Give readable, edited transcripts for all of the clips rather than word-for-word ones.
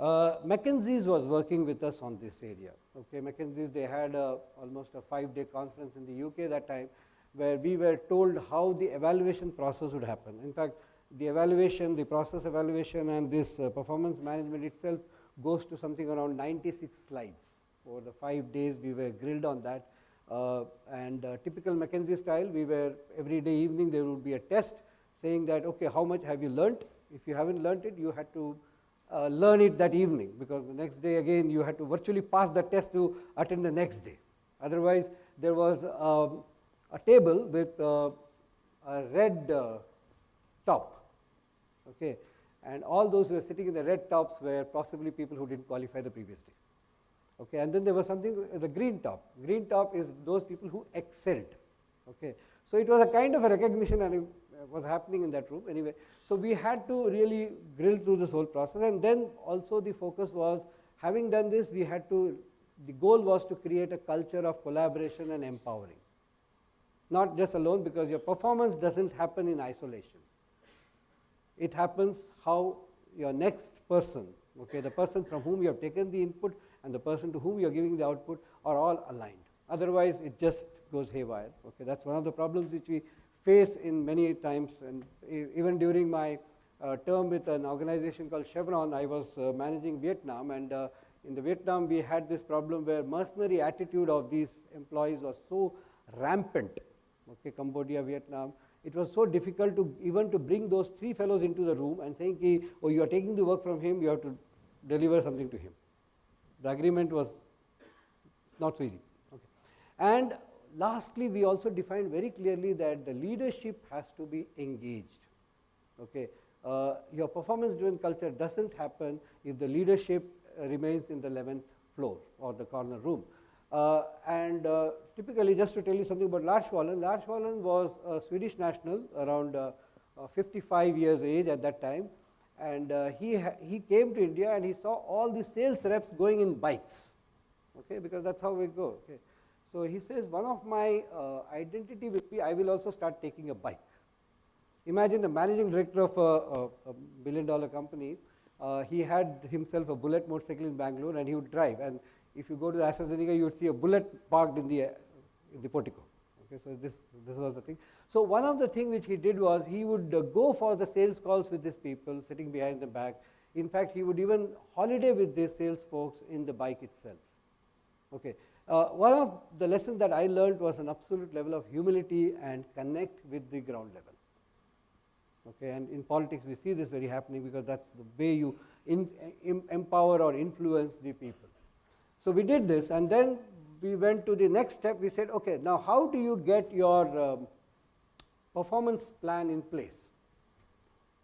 McKinsey's was working with us on this area. Okay, McKinsey's, they had almost a 5-day conference in the UK that time, where we were told how the evaluation process would happen. In fact, the evaluation, the process evaluation and this performance management itself goes to something around 96 slides. Over the 5 days we were grilled on that, and typical McKinsey style, we were every day evening there would be a test saying that, okay, how much have you learnt? If you haven't learnt it, you had to learn it that evening, because the next day again you had to virtually pass the test to attend the next day. Otherwise, there was a table with a red top, okay, and all those who were sitting in the red tops were possibly people who didn't qualify the previous day. Okay, and then there was something, the green top. Green top is those people who excelled. Okay, so it was a kind of a recognition, and it was happening in that room anyway. So we had to really grill through this whole process, and then also the focus was, having done this, we had to, the goal was to create a culture of collaboration and empowering. Not just alone, because your performance doesn't happen in isolation. It happens how your next person, okay, the person from whom you have taken the input and the person to whom you are giving the output are all aligned. Otherwise, it just goes haywire. Okay, that's one of the problems which we face in many times, and even during my term with an organization called Chevron, I was managing Vietnam, and in the Vietnam we had this problem where mercenary attitude of these employees was so rampant. Okay, Cambodia, Vietnam, it was so difficult to even to bring those 3 fellows into the room and saying, ki, oh, you are taking the work from him, you have to deliver something to him. The agreement was not so easy. Okay. And lastly, we also defined very clearly that the leadership has to be engaged. Okay. Your performance-driven culture doesn't happen if the leadership remains in the 11th floor or the corner room. Typically, just to tell you something about Lars Wallen was a Swedish national, around 55 years age at that time, and he came to India and he saw all the sales reps going in bikes, okay, because that's how we go. Okay. So he says, one of my identity will be, I will also start taking a bike. Imagine the managing director of a $1 billion company, he had himself a bullet motorcycle in Bangalore, and he would drive, and if you go to the AstraZeneca, you would see a bullet parked in the portico. Okay, so this was the thing. So one of the things which he did was, he would go for the sales calls with these people sitting behind the back. In fact, he would even holiday with these sales folks in the bike itself. Okay. One of the lessons that I learned was an absolute level of humility and connect with the ground level. Okay, and in politics we see this very happening, because that's the way you empower or influence the people. So we did this, and then we went to the next step. We said, okay, now how do you get your performance plan in place?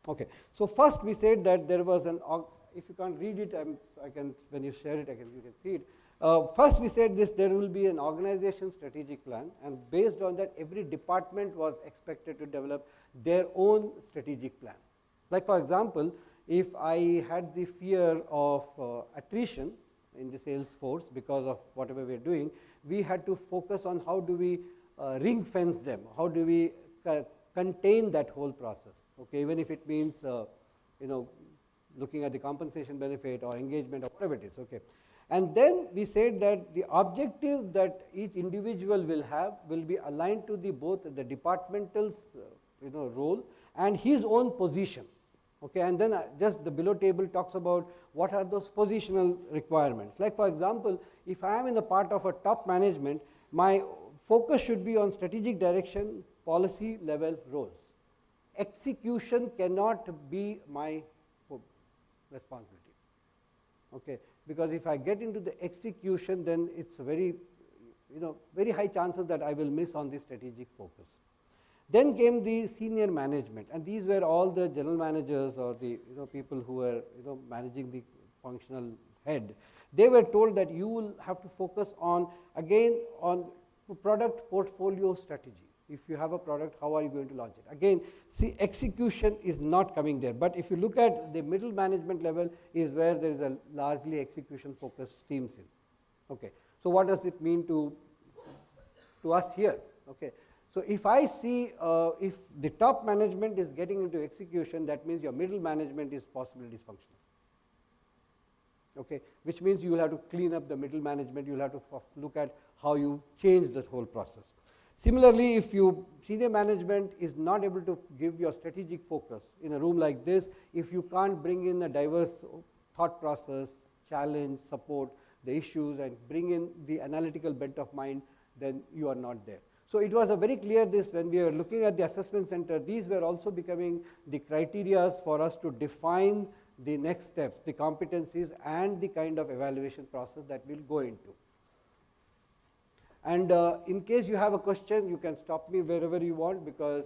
Okay, so first we said that there was an, if you can't read it, I can, when you share it, you can see it. First we said this, there will be an organization strategic plan, and based on that, every department was expected to develop their own strategic plan. Like for example, if I had the fear of attrition in the sales force because of whatever we are doing, we had to focus on how do we ring fence them, how do we contain that whole process. Okay, even if it means looking at the compensation benefit or engagement or whatever it is. Okay. And then we said that the objective that each individual will have will be aligned to the both the departmental's role and his own position. Okay, and then just the below table talks about what are those positional requirements. Like for example, if I am in the part of a top management, my focus should be on strategic direction, policy level roles. Execution cannot be my responsibility. Okay, because if I get into the execution, then it's very, very high chances that I will miss on the strategic focus. Then came the senior management, and these were all the general managers or the people who were managing the functional head. They were told that you will have to focus on, again, on product portfolio strategy. If you have a product, how are you going to launch it? Again, see, execution is not coming there. But if you look at the middle management level, is where there is a largely execution focused teams in. Okay. So what does it mean to us here? Okay. So if I see if the top management is getting into execution, that means your middle management is possibly dysfunctional. okay, which means you will have to clean up the middle management, you will have to look at how you change that whole process. Similarly, if you senior management is not able to give your strategic focus in a room like this, if you can't bring in a diverse thought process, challenge, support the issues and bring in the analytical bent of mind, then you are not there. So it was a very clear this when we were looking at the assessment center, these were also becoming the criteria for us to define the next steps, the competencies and the kind of evaluation process that we'll go into. And in case you have a question, you can stop me wherever you want, because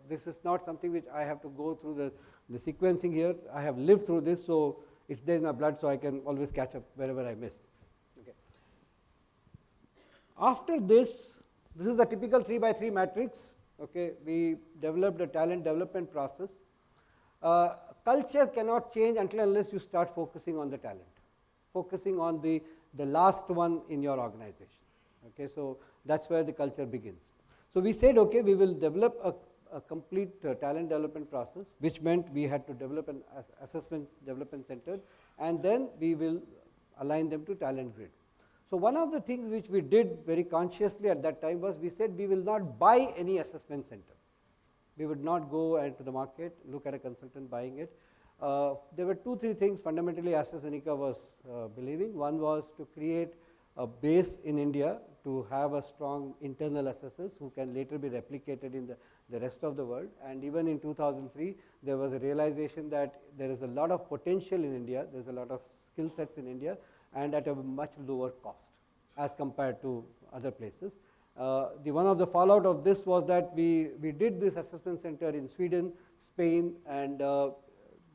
this is not something which I have to go through the sequencing here. I have lived through this, so it's there in my blood, so I can always catch up wherever I miss. Okay. After this is a typical 3x3 matrix. Okay. We developed a talent development process. Culture cannot change until unless you start focusing on the talent, focusing on the last one in your organization. Okay, so that's where the culture begins. So we said, okay, we will develop a complete talent development process, which meant we had to develop an assessment development center, and then we will align them to talent grid. So one of the things which we did very consciously at that time was we said we will not buy any assessment center. We would not go into the market, look at a consultant buying it. There were 2-3 things fundamentally AstraZeneca was believing. One was to create a base in India to have a strong internal assessors who can later be replicated in the rest of the world. And even in 2003, there was a realization that there is a lot of potential in India, there is a lot of skill sets in India, and at a much lower cost as compared to other places. One of the fallout of this was that we did this assessment center in Sweden, Spain, and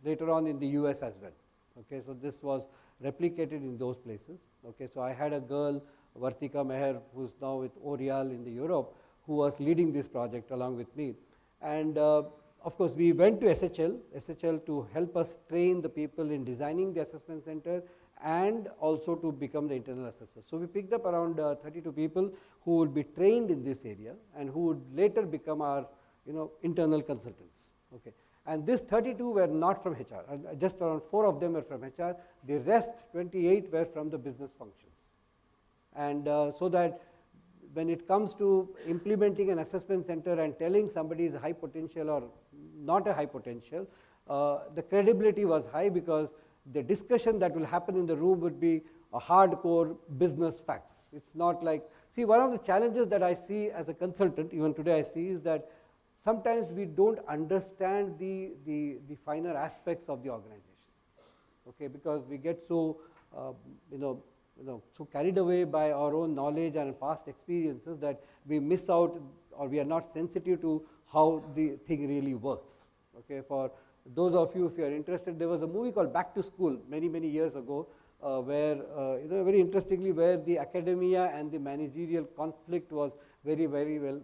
later on in the US as well. Okay, so this was replicated in those places. Okay, so I had a girl, Vartika Meher, who is now with L'Oreal in the Europe, who was leading this project along with me. And of course, we went to SHL to help us train the people in designing the assessment center and also to become the internal assessors. So we picked up around 32 people who would be trained in this area and who would later become our internal consultants. Okay. And this 32 were not from HR, just around 4 of them were from HR, the rest 28 were from the business functions. And so that when it comes to implementing an assessment center and telling somebody is high potential or not a high potential, the credibility was high because the discussion that will happen in the room would be a hardcore business facts. It's not like, see, one of the challenges that I see as a consultant, even today I see, is that sometimes we don't understand the finer aspects of the organization, okay, because we get so so carried away by our own knowledge and past experiences that we miss out or we are not sensitive to how the thing really works. Okay, for those of you, if you are interested, there was a movie called Back to School many years ago, where very interestingly, where the academia and the managerial conflict was very well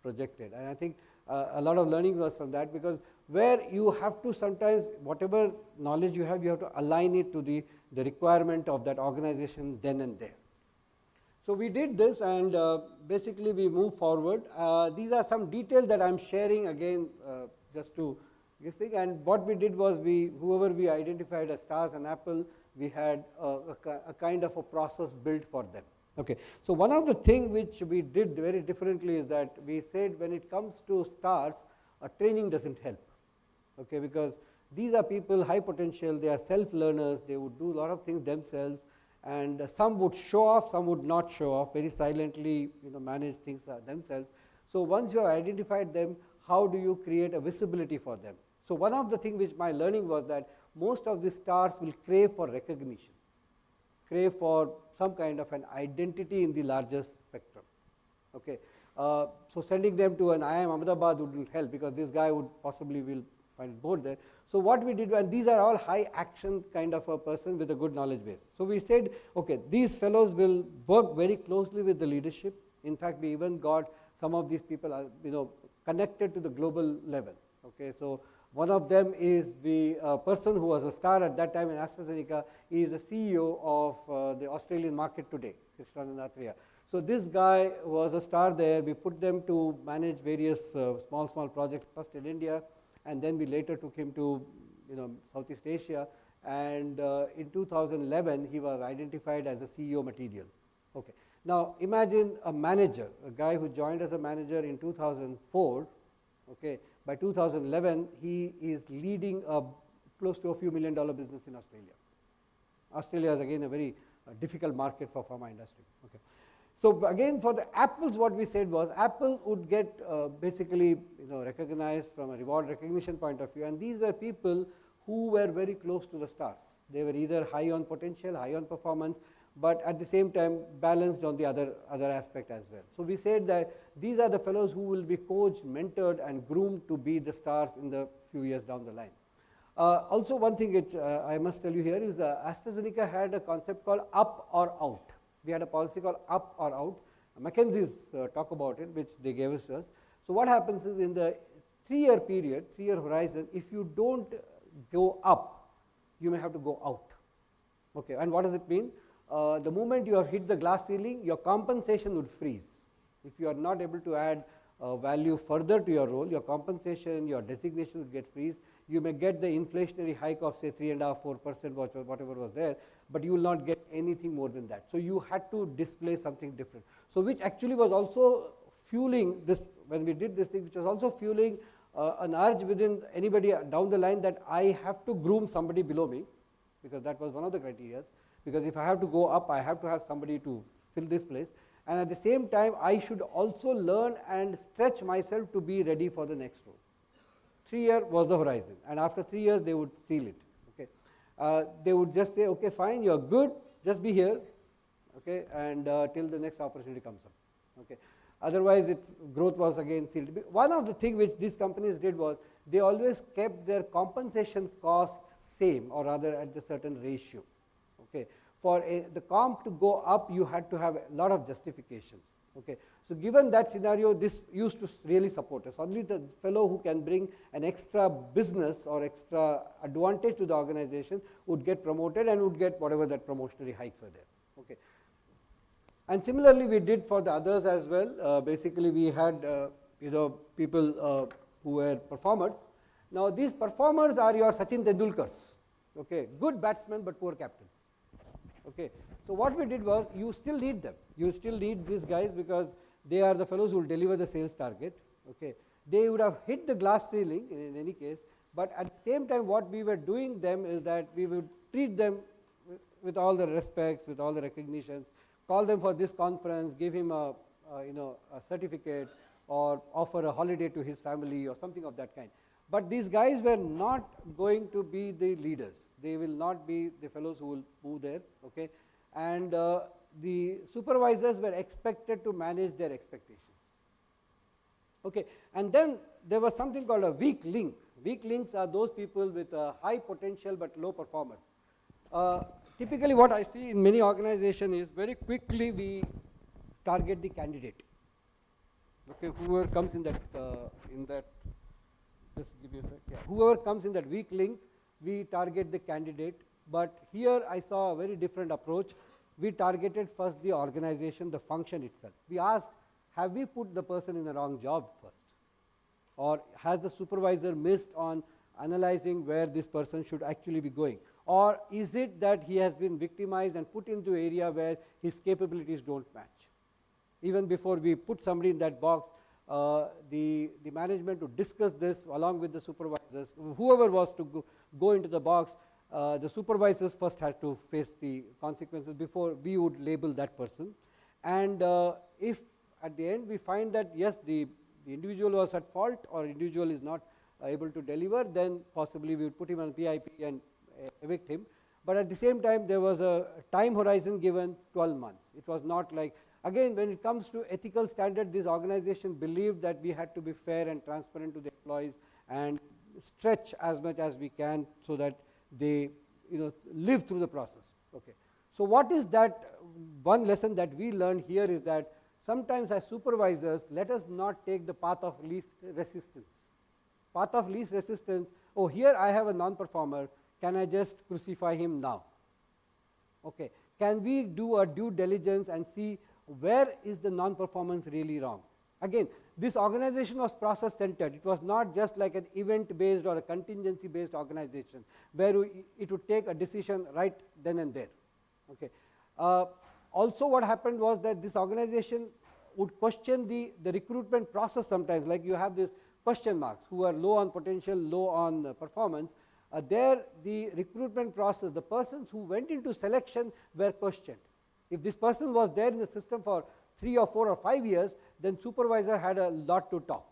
projected, and I think a lot of learning was from that, because where you have to sometimes, whatever knowledge you have to align it to the requirement of that organization then and there. So we did this, and basically we move forward. These are some details that I am sharing again just to give thing. And what we did was whoever we identified as stars and apple, we had a kind of a process built for them. Okay. So one of the things which we did very differently is that we said when it comes to stars, training doesn't help. Okay, because these are people high potential, they are self-learners, they would do a lot of things themselves, and some would show off, some would not show off, very silently manage things themselves. So once you have identified them, how do you create a visibility for them? So one of the things which my learning was that most of the stars will crave for recognition, crave for some kind of an identity in the larger spectrum. Okay. So sending them to an IIM Ahmedabad wouldn't help, because this guy would possibly will find it bored there. So what we did, and these are all high action kind of a person with a good knowledge base. So we said, okay, these fellows will work very closely with the leadership. In fact, we even got some of these people connected to the global level. Okay, so one of them is the person who was a star at that time in AstraZeneca. He is the CEO of the Australian market today, Krishnanand Athreya. So this guy was a star there. We put them to manage various small projects, first in India, and then we later took him to Southeast Asia. and in 2011 he was identified as a CEO material. Okay. Now imagine a manager, a guy who joined as a manager in 2004. Okay. By 2011 he is leading a close to a few $1 million business in Australia. Australia is again a very difficult market for pharma industry. Okay. So again, for the apples, what we said was Apple would get basically recognized from a reward recognition point of view, and these were people who were very close to the stars. They were either high on potential, high on performance, but at the same time balanced on the other aspect as well. So we said that these are the fellows who will be coached, mentored and groomed to be the stars in the few years down the line. Also one thing which I must tell you here is AstraZeneca had a concept called up or out. We had a policy called up or out. McKinsey's talk about it, which they gave us to us. So what happens is in the 3-year period, 3-year horizon, if you don't go up, you may have to go out. Okay, and what does it mean? The moment you have hit the glass ceiling, your compensation would freeze. If you are not able to add value further to your role, your compensation, your designation would get freeze. You may get the inflationary hike of say 3.5–4%, whatever was there, but you will not get anything more than that. So you had to display something different. So which actually was also fueling this, when we did this thing, which was also fueling an urge within anybody down the line that I have to groom somebody below me, because that was one of the criteria. Because if I have to go up, I have to have somebody to fill this place. And at the same time, I should also learn and stretch myself to be ready for the next role. 3-year was the horizon, and after 3 years they would seal it. Okay, they would just say, okay, fine, you are good, just be here, okay, and till the next opportunity comes up. Okay, otherwise growth was again sealed. One of the things which these companies did was they always kept their compensation cost same, or rather at a certain ratio. Okay, for the comp to go up, you had to have a lot of justifications. Okay, so given that scenario, this used to really support us. Only the fellow who can bring an extra business or extra advantage to the organization would get promoted and would get whatever that promotionary hikes were there. Okay, and similarly we did for the others as well. Basically we had people who were performers. Now these performers are your Sachin Tendulkars. Okay, good batsmen but poor captains. Okay, so what we did was, you still need them. You still need these guys because they are the fellows who will deliver the sales target. Okay, they would have hit the glass ceiling in any case, but at the same time what we were doing them is that we would treat them with all the respects, with all the recognitions, call them for this conference, give him a certificate, or offer a holiday to his family or something of that kind. But these guys were not going to be the leaders. They will not be the fellows who will move there. Okay, and the supervisors were expected to manage their expectations. Okay, and then there was something called a weak link. Weak links are those people with a high potential but low performance. Typically what I see in many organizations is very quickly we target the candidate. Okay, whoever comes in that just give me a sec. Yeah. Whoever comes in that weak link, we target the candidate. But here I saw a very different approach. We targeted first the organization, the function itself. We asked, have we put the person in the wrong job first? Or has the supervisor missed on analyzing where this person should actually be going? Or is it that he has been victimized and put into an area where his capabilities don't match? Even before we put somebody in that box, the management to discuss this along with the supervisors. Whoever was to go into the box, the supervisors first had to face the consequences before we would label that person. And if at the end we find that yes, the individual was at fault or individual is not able to deliver, then possibly we would put him on PIP and evict him. But at the same time, there was a time horizon given, 12 months. It was not like, again, when it comes to ethical standard, this organization believed that we had to be fair and transparent to the employees and stretch as much as we can so that they live through the process. Okay. So what is that one lesson that we learned here is that sometimes as supervisors, let us not take the path of least resistance. Path of least resistance, oh, here I have a non-performer, can I just crucify him now? Okay. Can we do a due diligence and see where is the non-performance really wrong? Again, this organization was process centered. It was not just like an event based or a contingency based organization where it would take a decision right then and there. Okay. Also what happened was that this organization would question the recruitment process sometimes, like you have this question marks who are low on potential, low on performance. There the recruitment process, the persons who went into selection were questioned. If this person was there in the system for 3 or 4 or 5 years, then supervisor had a lot to talk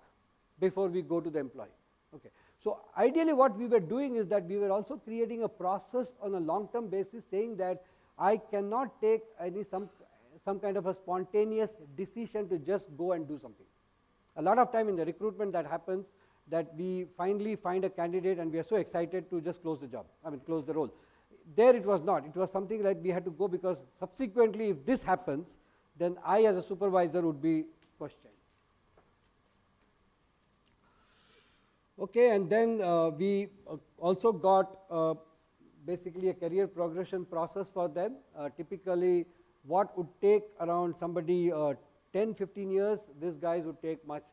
before we go to the employee. Okay. So ideally what we were doing is that we were also creating a process on a long term basis, saying that I cannot take some kind of a spontaneous decision to just go and do something. A lot of time in the recruitment that happens, that we finally find a candidate and we are so excited to just close the job, close the role. There it was not. It was something like we had to go, because subsequently if this happens, then I as a supervisor would be questioned. Okay, and then we also got basically a career progression process for them. Typically what would take around somebody 10-15 years, these guys would take much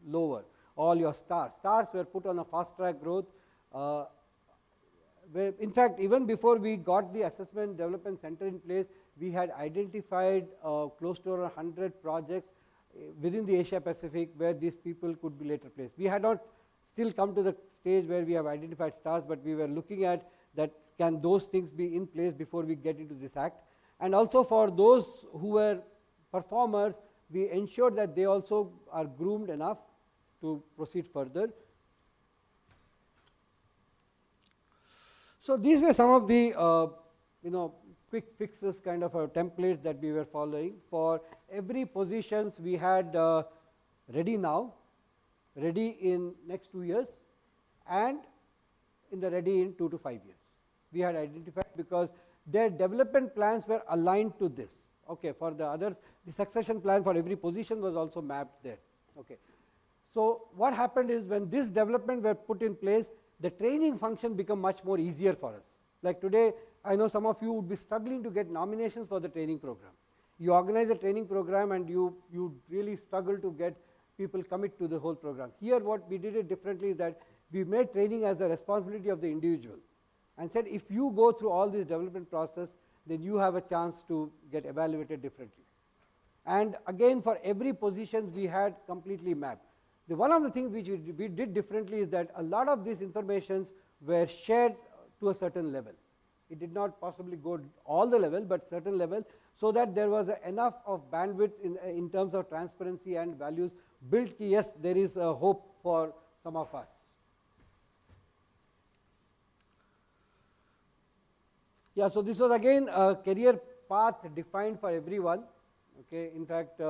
lower. All your stars were put on a fast track growth. In fact, even before we got the assessment development center in place, we had identified close to 100 projects within the Asia Pacific where these people could be later placed. We had not still come to the stage where we have identified stars, but we were looking at that, can those things be in place before we get into this act. And also for those who were performers, we ensured that they also are groomed enough to proceed further. So these were some of the quick fixes kind of templates that we were following. For every positions we had ready now, ready in next 2 years, and in the ready in 2 to 5 years. We had identified, because their development plans were aligned to this. Okay, for the others, the succession plan for every position was also mapped there. Okay. So what happened is, when this development were put in place, the training function become much more easier for us. Like today, I know some of you would be struggling to get nominations for the training program. You organize a training program and you really struggle to get people commit to the whole program. Here what we did it differently is that we made training as the responsibility of the individual, and said if you go through all this development process, then you have a chance to get evaluated differently. And again, for every position we had completely mapped. One of the things which we did differently is that a lot of these informations were shared to a certain level. It did not possibly go all the level, but certain level, so that there was enough of bandwidth in terms of transparency and values built. Yes, there is a hope for some of us. Yeah, so this was again a career path defined for everyone. Okay, in fact,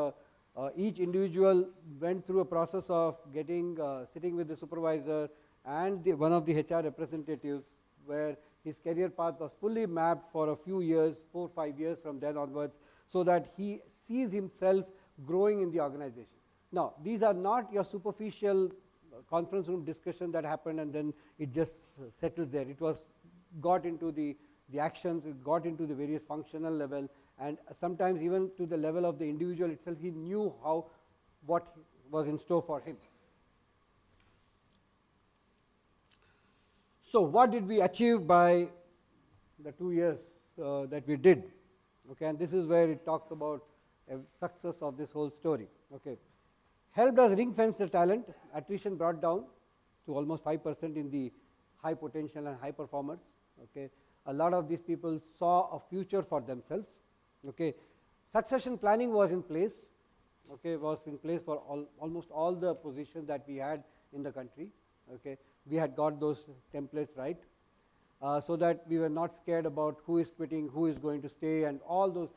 each individual went through a process of getting sitting with the supervisor and one of the HR representatives, where his career path was fully mapped for a few years, 4 or 5 years from then onwards, so that he sees himself growing in the organization. Now, these are not your superficial conference room discussion that happened and then it just settles there. It was got into the actions, it got into the various functional level, and sometimes even to the level of the individual itself. He knew what was in store for him. So what did we achieve by the 2 years that we did? Okay, and this is where it talks about success of this whole story. Okay, helped us ring fence the talent. Attrition brought down to almost 5% in the high potential and high performers. Okay, a lot of these people saw a future for themselves. Okay, succession planning was in place. Okay, was in place for almost all the positions that we had in the country. Okay, we had got those templates right, so that we were not scared about who is quitting, who is going to stay, and all those.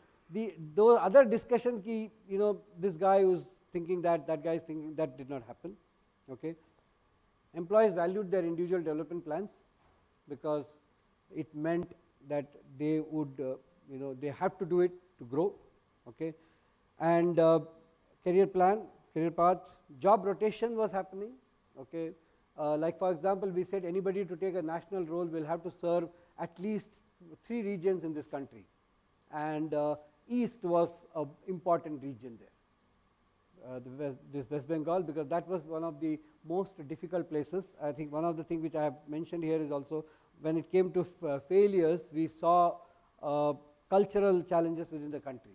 Those other discussions, this guy who's thinking that guy is thinking that, did not happen. Okay, employees valued their individual development plans, because it meant that they would, they have to do it to grow. Okay, and career plan, career path, job rotation was happening. Okay. Like for example, we said anybody to take a national role will have to serve at least 3 regions in this country, and East was an important region there. this West Bengal, because that was one of the most difficult places. I think one of the things which I have mentioned here is also when it came to failures, we saw cultural challenges within the country.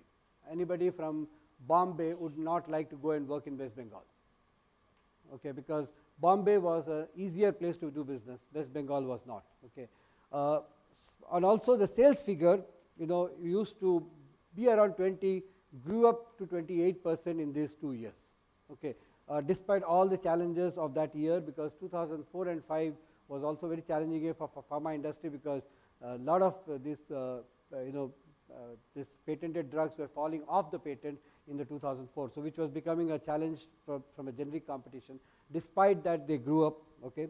Anybody from Bombay would not like to go and work in West Bengal, okay, because Bombay was an easier place to do business, West Bengal was not. Okay. And also the sales figure, used to be around 20, grew up to 28% in these 2 years. Okay. Despite all the challenges of that year, because 2004 and 5 was also very challenging year for pharma industry, because a lot of this patented drugs were falling off the patent in the 2004, so which was becoming a challenge from a generic competition. Despite that, they grew up. Okay.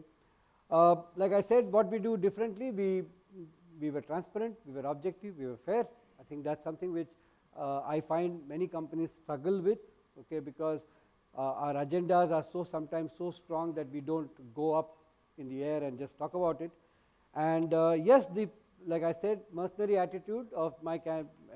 Like I said, what we do differently, we were transparent, we were objective, we were fair. I think that's something which I find many companies struggle with, okay, because our agendas are sometimes so strong that we don't go up in the air and just talk about it. And yes, like I said, mercenary attitude of my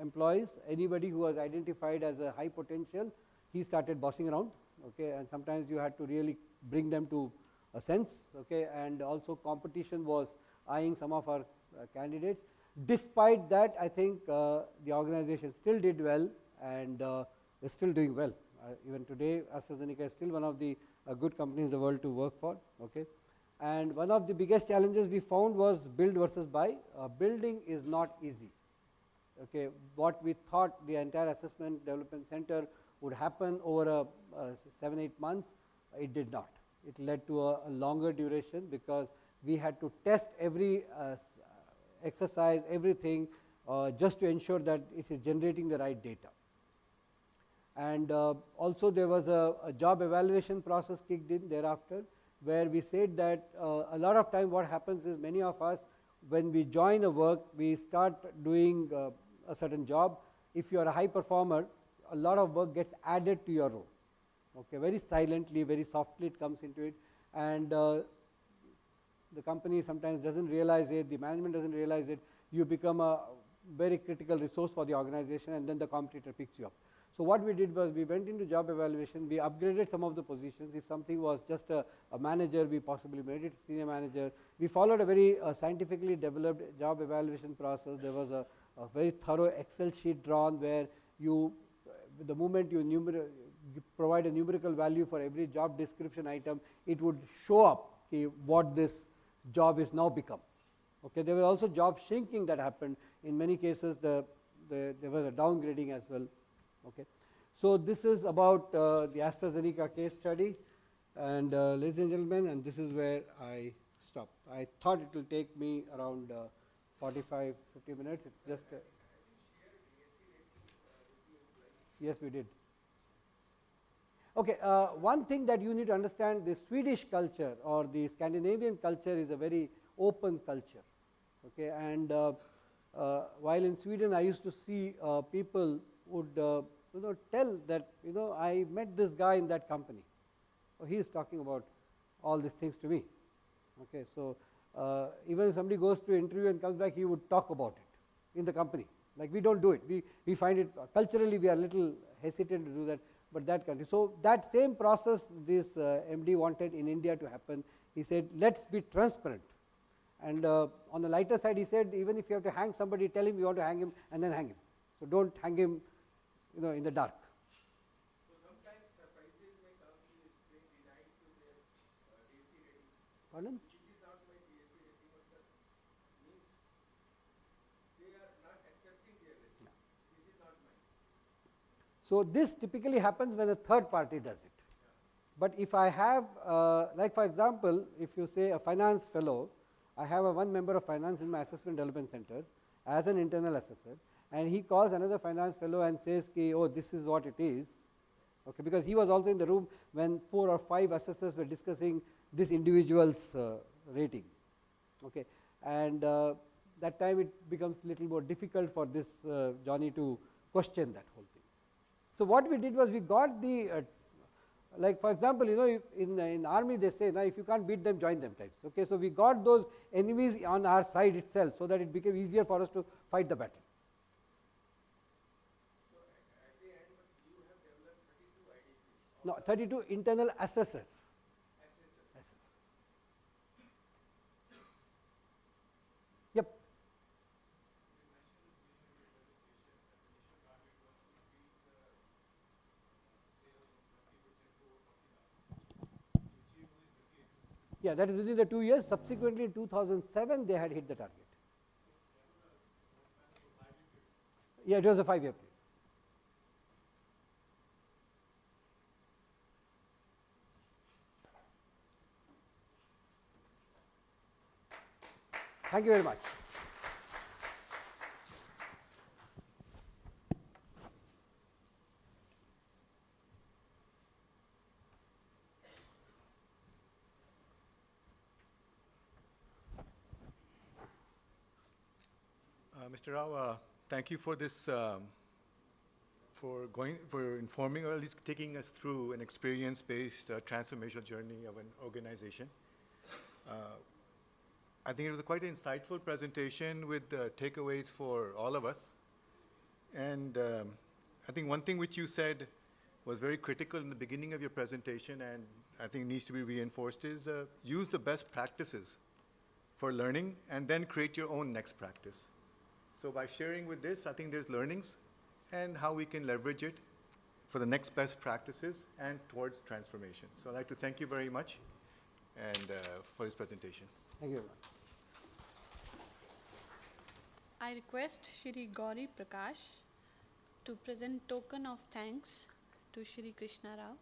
employees, anybody who was identified as a high potential, he started bossing around, okay, and sometimes you had to really bring them to a sense, okay, and also competition was eyeing some of our candidates. Despite that, I think the organization still did well and is still doing well. Even today, AstraZeneca is still one of the good companies in the world to work for. Okay. And one of the biggest challenges we found was build versus buy. Building is not easy. Okay. What we thought the entire assessment development center would happen over 7-8 months, it did not. It led to a longer duration because we had to test every exercise, everything, just to ensure that it is generating the right data. And also there was a job evaluation process kicked in thereafter, where we said that a lot of time what happens is many of us, when we join a work, we start doing a certain job. If you are a high performer, a lot of work gets added to your role. Okay, very silently, very softly it comes into it, and the company sometimes doesn't realize it, the management doesn't realize it, you become a very critical resource for the organization, and then the competitor picks you up. So what we did was we went into job evaluation, we upgraded some of the positions. If something was just a manager, we possibly made it senior manager. We followed a very scientifically developed job evaluation process. There was a very thorough Excel sheet drawn where you, the moment you provide a numerical value for every job description item, it would show up what this job is now become. Okay, there was also job shrinking that happened. In many cases, there was a downgrading as well. Okay, so this is about the AstraZeneca case study, and ladies and gentlemen, and this is where I stop. I thought it will take me around 45-50 minutes. It's just yes, we did. Okay, one thing that you need to understand, the Swedish culture or the Scandinavian culture is a very open culture. Okay, and while in Sweden I used to see people would tell that I met this guy in that company. Oh, he is talking about all these things to me. Okay, so even if somebody goes to interview and comes back, he would talk about it in the company. Like we don't do it. We find it culturally we are a little hesitant to do that, but that country. So that same process this MD wanted in India to happen. He said, let's be transparent. And on the lighter side, he said, even if you have to hang somebody, tell him you want to hang him and then hang him. So don't hang him in the dark. So sometimes surprises may come if they deny to their DSC rating. Pardon? This is not my DSC rating, but means they are not accepting their rating. Yeah. This is not mine. So this typically happens when a third party does it. Yeah. But if I have, like for example, if you say a finance fellow, I have one member of finance in my assessment development center as an internal assessor, and he calls another finance fellow and says, oh, this is what it is. Okay, because he was also in the room when 4 or 5 assessors were discussing this individual's rating. Okay, and that time it becomes a little more difficult for this Johnny to question that whole thing. So what we did was we got the like for example, in army they say, now if you can't beat them, join them types. Okay, so we got those enemies on our side itself, so that it became easier for us to fight the battle. So at the end, you have developed 32 IDPs, No, 32 internal assessors. Assessors. Yep. Yeah, that is within the 2 years. Subsequently, in 2007, they had hit the target. Yeah, it was a 5-year period. Thank you very much. Mr. Rao, thank you for this, for informing or at least taking us through an experience-based transformational journey of an organization. I think it was a quite insightful presentation with takeaways for all of us. And I think one thing which you said was very critical in the beginning of your presentation, and I think needs to be reinforced, is use the best practices for learning and then create your own next practice. So by sharing with this, I think there's learnings and how we can leverage it for the next best practices and towards transformation. So I'd like to thank you very much and for this presentation. Thank you very much. I request Shri Gauri Prakash to present token of thanks to Shri Krishna Rao.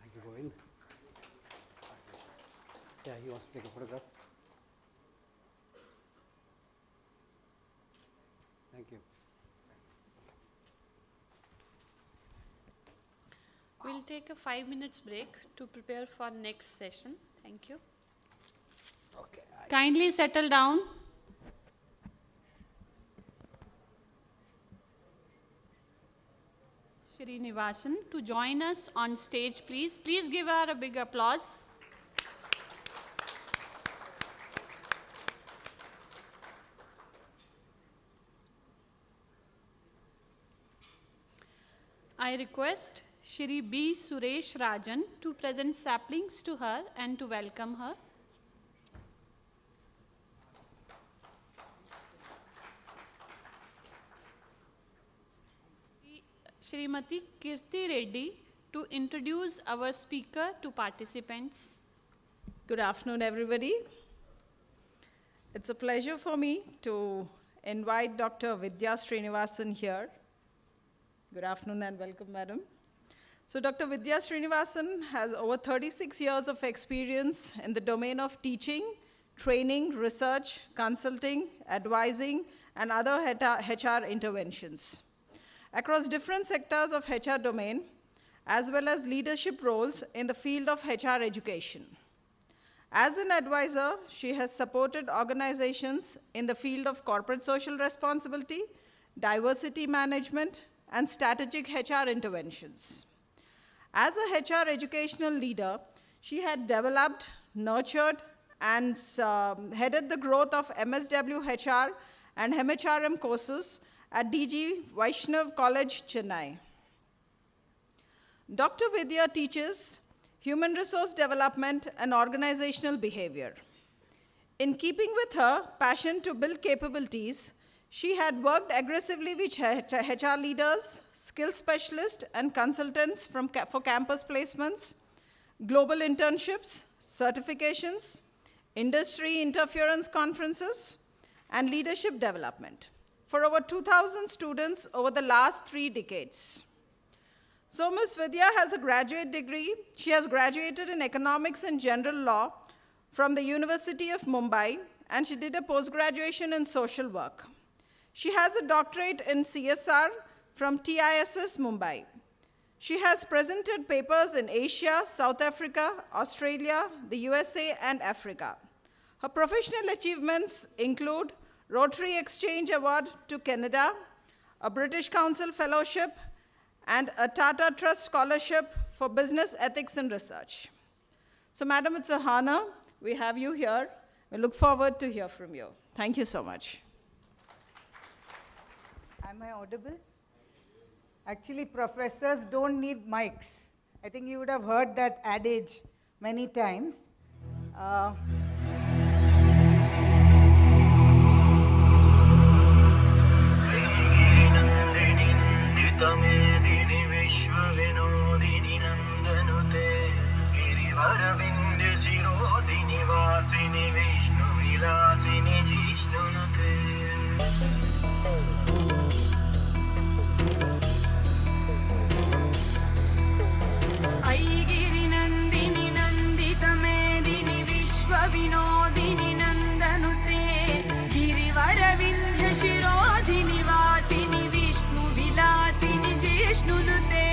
Thank you, Govind. Yeah, he wants to take a photograph. Thank you. We'll take a 5 minutes break to prepare for next session. Thank you. Okay. Kindly settle down. Srinivasan to join us on stage, please. Please give her a big applause. I request Shri B. Suresh Rajan to present saplings to her and to welcome her. Shrimati Kirti Reddy to introduce our speaker to participants. Good afternoon, everybody. It's a pleasure for me to invite Dr. Vidhya Srinivasan here. Good afternoon and welcome, madam. So Dr. Vidhya Srinivasan has over 36 years of experience in the domain of teaching, training, research, consulting, advising, and other HR interventions across different sectors of HR domain, as well as leadership roles in the field of HR education. As an advisor, she has supported organizations in the field of corporate social responsibility, diversity management, and strategic HR interventions. As a HR educational leader, she had developed, nurtured, and headed the growth of MSW HR and HRM courses at DG Vaishnav College, Chennai. Dr. Vidhya teaches human resource development and organizational behavior. In keeping with her passion to build capabilities, she had worked aggressively with HR leaders, skill specialists, and consultants for campus placements, global internships, certifications, industry interference conferences, and leadership development for over 2,000 students over the last 3 decades. So Ms. Vidhya has a graduate degree. She has graduated in economics and general law from the University of Mumbai, and she did a post-graduation in social work. She has a doctorate in CSR from TISS Mumbai. She has presented papers in Asia, South Africa, Australia, the USA, and Africa. Her professional achievements include Rotary Exchange Award to Canada, a British Council Fellowship, and a Tata Trust Scholarship for Business Ethics and Research. So, Madam, it's an honor. We have you here. We look forward to hear from you. Thank you so much. Am I audible? Actually, professors don't need mics. I think you would have heard that adage many times. ऐगिरिनन्दिनि नन्दितमेदिनि विश्वविनोदिनि नन्दनुते गिरिवरविन्ध्यशिरोधिनि वासिनि विष्णुविलासिनि जिष्णुनुते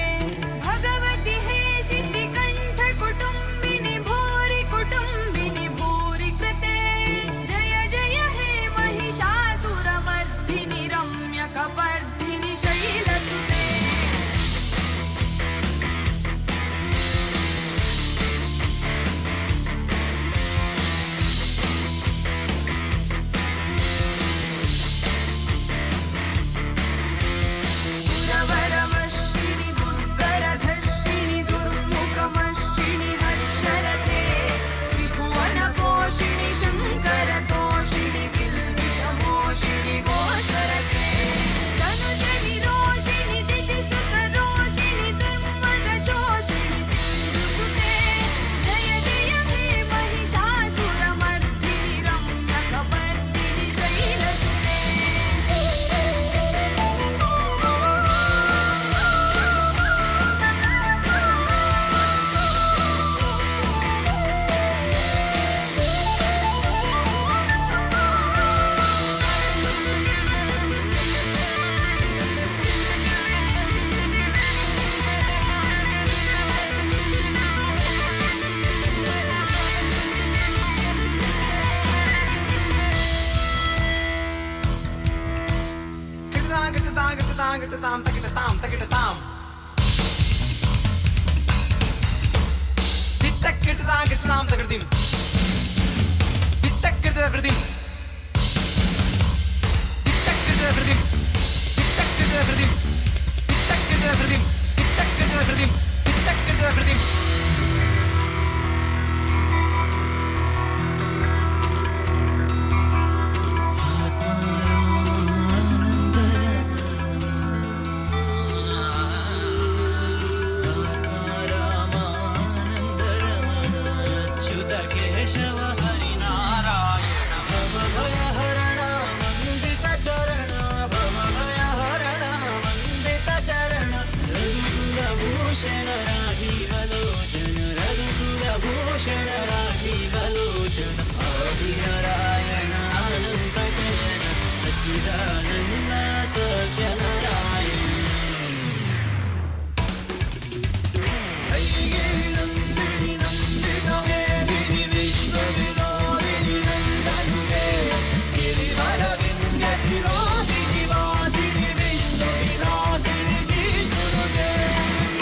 भगवति हेशिति कण्ठकुटुम्बिनि भूरि कुटुम्बिनि भूरि कृते जय जय हे महिषासुरमर्दिनि रम्यकपर्दिनि शैलसुते सुरवरवर्षिणि दुर्धरधर्षिणि दुर्मुखमर्षिणि हर्षरते त्रिभुवनपोषिणि शङ्करतोषिणि किल्बिषमोषिणि घोषरते तनुजनिरोषिणि दितिसुतरोषिणि दुर्मदशोषिणि सिन्धुसुते जय जय हे महिषासुरमर्दिनि रम्यकपर्दिनि शैलसुते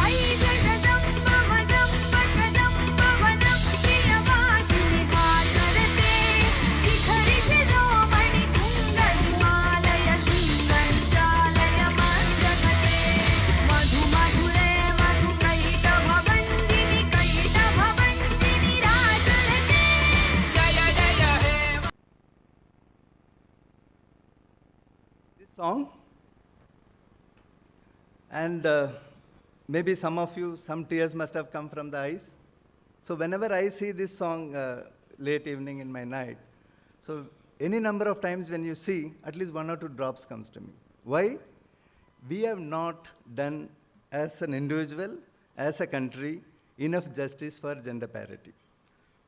ऐ जगदम्ब मदम्ब कदम्ब वनं प्रियवासिनि हासरते शिखरि शिरोमणि तुङ्गहिमालय शृङ्गनिचालय मध्यगते मधु मधुरे मधुकैटभवन्दिनि कैटभवन्दिनि राजरते जय जय हे This song, and maybe some of you, some tears must have come from the eyes. So whenever I see this song late evening in my night, so any number of times when you see, at least 1 or 2 drops comes to me. Why? We have not done as an individual, as a country, enough justice for gender parity.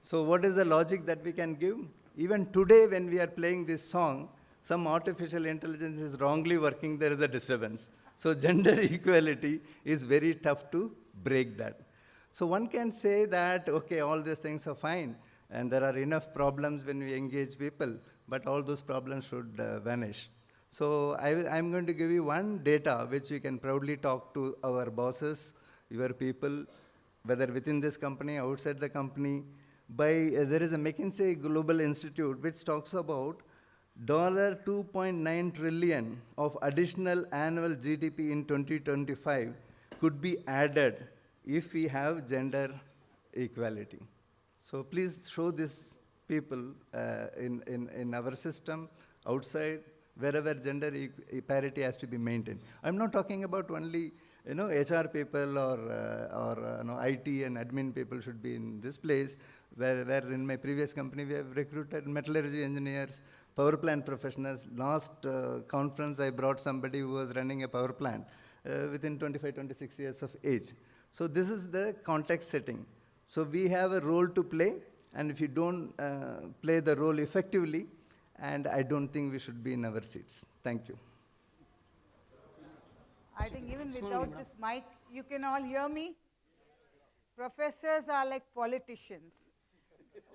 So what is the logic that we can give? Even today when we are playing this song, some artificial intelligence is wrongly working, there is a disturbance. So gender equality is very tough to break that. So one can say that, okay, all these things are fine, and there are enough problems when we engage people, but all those problems should vanish. So I'm going to give you one data which you can proudly talk to our bosses, your people, whether within this company, outside the company. There is a McKinsey Global Institute which talks about $2.9 trillion of additional annual GDP in 2025 could be added if we have gender equality. So please show this people in our system, outside, wherever gender parity has to be maintained. I'm not talking about only HR people or IT and admin people should be in this place, where in my previous company we have recruited metallurgy engineers, power plant professionals. Last conference I brought somebody who was running a power plant within 25, 26 years of age. So this is the context setting. So we have a role to play, and if you don't play the role effectively, and I don't think we should be in our seats. Thank you. I think even without this mic, you can all hear me. Professors are like politicians.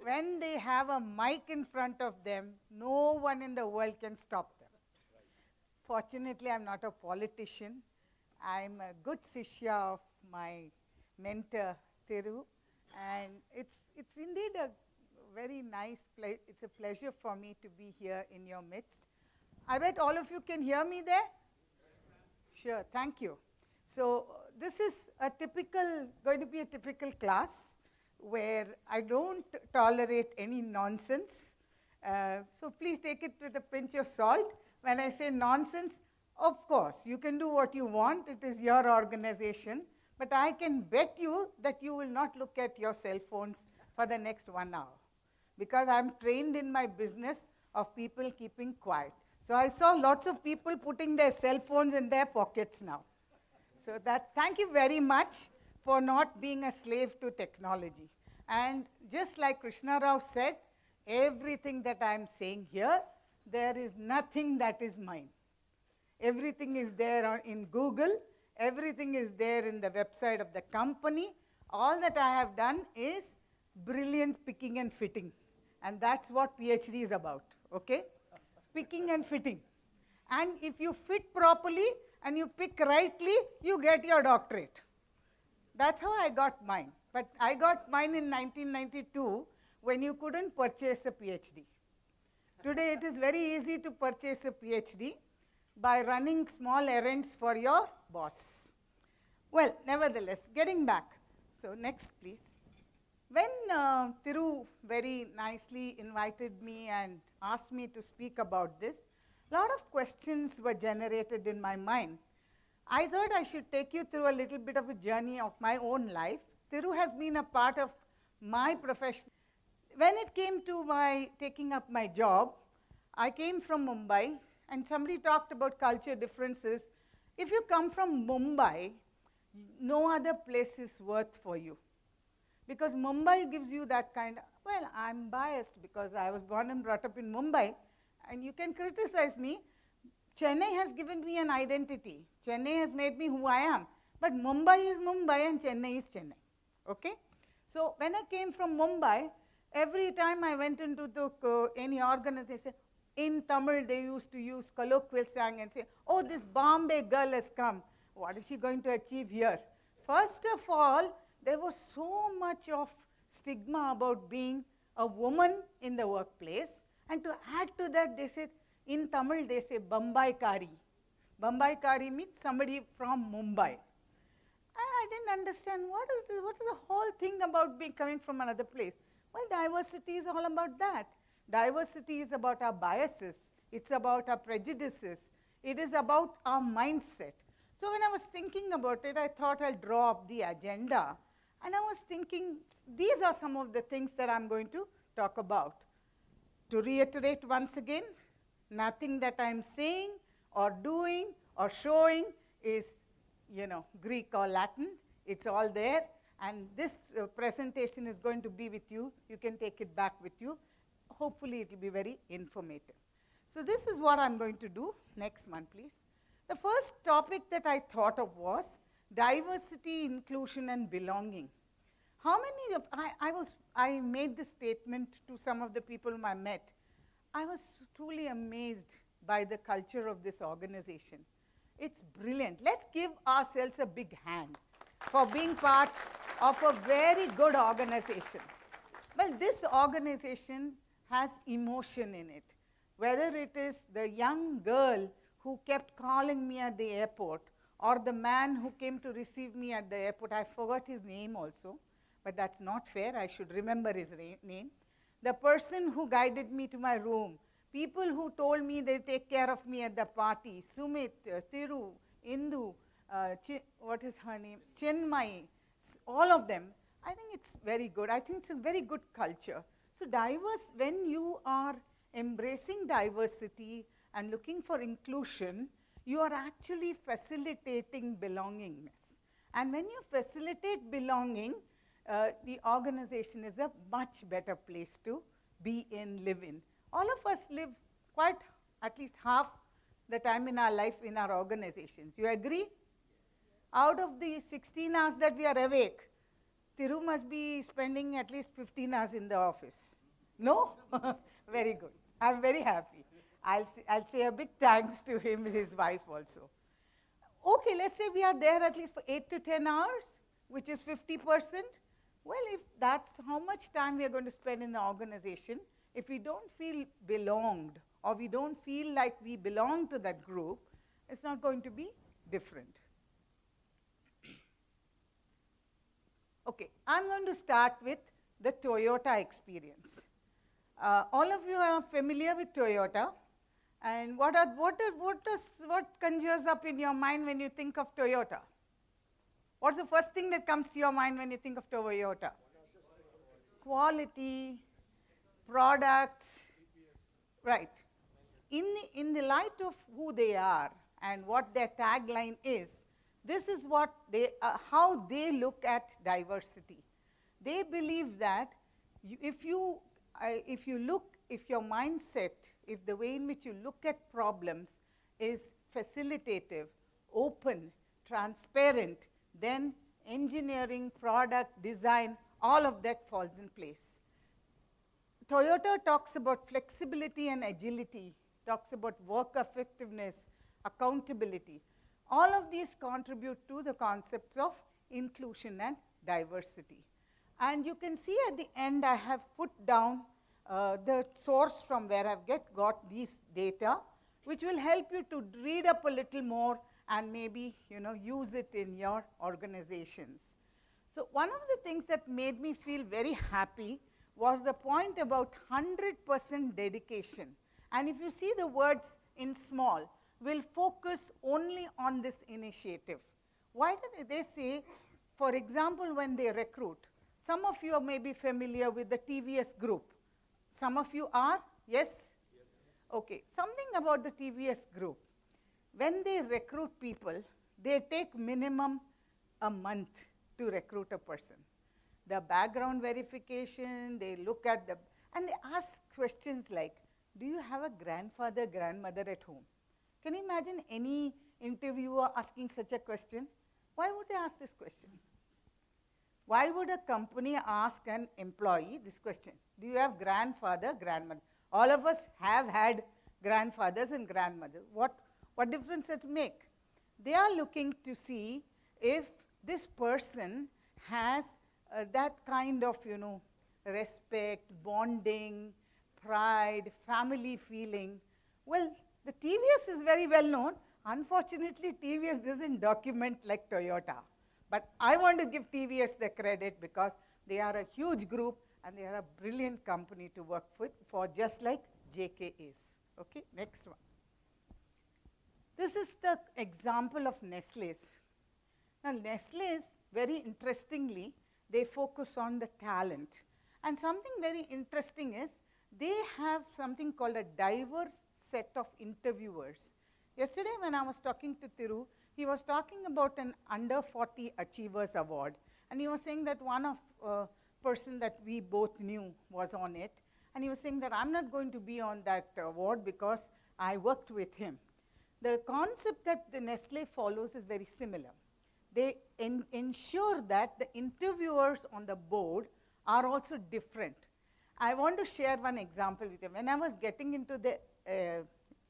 When they have a mic in front of them, no one in the world can stop them. Fortunately, I'm not a politician. I'm a good Shishya of my mentor, Thiru. And it's indeed a very nice place. It's a pleasure for me to be here in your midst. I bet all of you can hear me there? Sure, thank you. So this is going to be a typical class where I don't tolerate any nonsense. So please take it with a pinch of salt. When I say nonsense, of course, you can do what you want. It is your organization. But I can bet you that you will not look at your cell phones for the next 1 hour, because I'm trained in my business of people keeping quiet. So I saw lots of people putting their cell phones in their pockets now. So thank you very much for not being a slave to technology. And just like Krishna Rao said, everything that I'm saying here, there is nothing that is mine. Everything is there in Google. Everything is there in the website of the company. All that I have done is brilliant picking and fitting. And that's what PhD is about, okay? Picking and fitting. And if you fit properly and you pick rightly, you get your doctorate. That's how I got mine. But I got mine in 1992 when you couldn't purchase a PhD. Today it is very easy to purchase a PhD by running small errands for your boss. Well, nevertheless, getting back. So next, please. When Thiru very nicely invited me and asked me to speak about this, a lot of questions were generated in my mind. I thought I should take you through a little bit of a journey of my own life. Thiru has been a part of my profession. When it came to taking up my job, I came from Mumbai, and somebody talked about culture differences. If you come from Mumbai, no other place is worth for you. Because Mumbai gives you that kind of, well, I'm biased because I was born and brought up in Mumbai, and you can criticize me. Chennai has given me an identity. Chennai has made me who I am. But Mumbai is Mumbai and Chennai is Chennai, okay? So when I came from Mumbai, every time I went into any organization, in Tamil, they used to use colloquial slang and say, oh, this Bombay girl has come. What is she going to achieve here? First of all, there was so much of stigma about being a woman in the workplace. And to add to that, they said, in Tamil, they say Bombay Kari. Bombay Kari means somebody from Mumbai. And I didn't understand, what is this? What is the whole thing about coming from another place? Well, diversity is all about that. Diversity is about our biases. It's about our prejudices. It is about our mindset. So when I was thinking about it, I thought I'll draw up the agenda. And I was thinking, these are some of the things that I'm going to talk about. To reiterate once again, nothing that I'm saying or doing or showing is, Greek or Latin. It's all there. And this presentation is going to be with you. You can take it back with you. Hopefully, it will be very informative. So this is what I'm going to do. Next one, please. The first topic that I thought of was diversity, inclusion, and belonging. How many of, I made this statement to some of the people whom I met. I was truly amazed by the culture of this organization. It's brilliant. Let's give ourselves a big hand for being part of a very good organization. Well, this organization has emotion in it. whether it is the young girl who kept calling me at the airport, or the man who came to receive me at the airport. I forgot his name also, but that's not fair. I should remember his name. The person who guided me to my room, people who told me they take care of me at the party, Sumit, Thiru, Indu, what is her name, Chinmay, all of them. I think it's very good. I think it's a very good culture. So diverse, when you are embracing diversity and looking for inclusion, you are actually facilitating belongingness. And when you facilitate belonging, the organization is a much better place to be in, live in. All of us live quite at least half the time in our life in our organizations. You agree? Out of the 16 hours that we are awake, Thiru must be spending at least 15 hours in the office. No? Very good. I'm very happy. I'll say a big thanks to him, his wife also. Okay, let's say we are there at least for 8 to 10 hours, which is 50%. Well, if that's how much time we are going to spend in the organization, if we don't feel belonged, or we don't feel like we belong to that group, it's not going to be different. Okay, I'm going to start with the Toyota experience. All of you are familiar with Toyota. And what conjures up in your mind when you think of Toyota? What's the first thing that comes to your mind when you think of Toyota? Quality, products, right. In the light of who they are and what their tagline is, this is what how they look at diversity. They believe that if your mindset, if the way in which you look at problems is facilitative, open, transparent, then engineering, product, design, all of that falls in place. Toyota talks about flexibility and agility, talks about work effectiveness, accountability. All of these contribute to the concepts of inclusion and diversity. And you can see at the end I have put down the source from where I've got these data, which will help you to read up a little more and maybe use it in your organizations. So one of the things that made me feel very happy was the point about 100% dedication. And if you see the words in small, we'll focus only on this initiative. Why do they say, for example, when they recruit, some of you may be familiar with the TVS group. Some of you are? Yes? Okay, something about the TVS group. When they recruit people, they take minimum a month to recruit a person. The background verification, they look at and they ask questions like, do you have a grandfather, grandmother at home? Can you imagine any interviewer asking such a question? Why would they ask this question? Why would a company ask an employee this question? Do you have grandfather, grandmother? All of us have had grandfathers and grandmothers. What difference does it make? They are looking to see if this person has that kind of, respect, bonding, pride, family feeling. Well, the TVS is very well known. Unfortunately, TVS doesn't document like Toyota. But I want to give TVS the credit because they are a huge group and they are a brilliant company to work with, for just like JK is. Okay, next one. This is the example of Nestlé's. Now, Nestlé's, very interestingly, they focus on the talent. And something very interesting is they have something called a diverse set of interviewers. Yesterday when I was talking to Thiru, he was talking about an Under 40 Achievers Award. And he was saying that one person that we both knew was on it. And he was saying that I'm not going to be on that award because I worked with him. The concept that the Nestlé follows is very similar. They ensure that the interviewers on the board are also different. I want to share one example with you. When I was getting into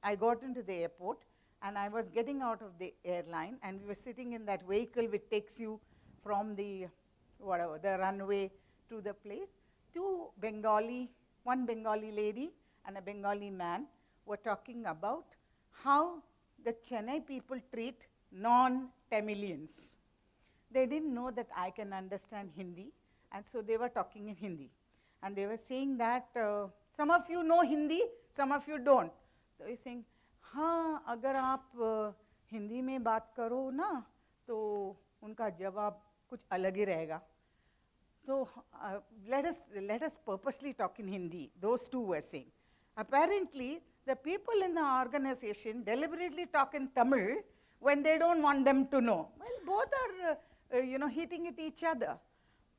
I got into the airport, and I was getting out of the airline, and we were sitting in that vehicle which takes you from the runway to the place. One Bengali lady and a Bengali man were talking about how the Chennai people treat non-Tamilians. They didn't know that I can understand Hindi, and so they were talking in Hindi. And they were saying that some of you know Hindi, some of you don't. They were saying, हाँ अगर आप हिंदी में बात करो ना तो उनका जवाब कुछ अलग ही रहेगा. So let us purposely talk in Hindi, those two were saying. Apparently, the people in the organization deliberately talk in Tamil when they don't want them to know. Well, both are hitting at each other.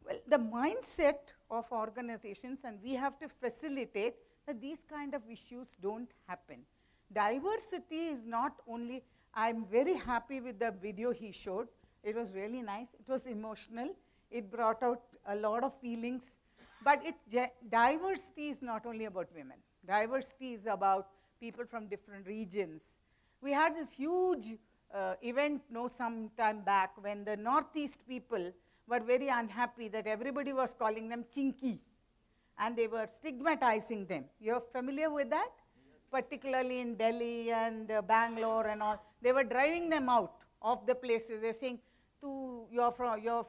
Well, the mindset of organizations, and we have to facilitate that these kind of issues don't happen. Diversity is not only, I'm very happy with the video he showed. It was really nice. It was emotional. It brought out a lot of feelings. But diversity is not only about women. Diversity is about people from different regions. We had this huge event some time back when the Northeast people were very unhappy that everybody was calling them chinky, and they were stigmatizing them. You're familiar with that? Yes. Particularly in Delhi and Bangalore and all. They were driving them out of the places. They're saying, you're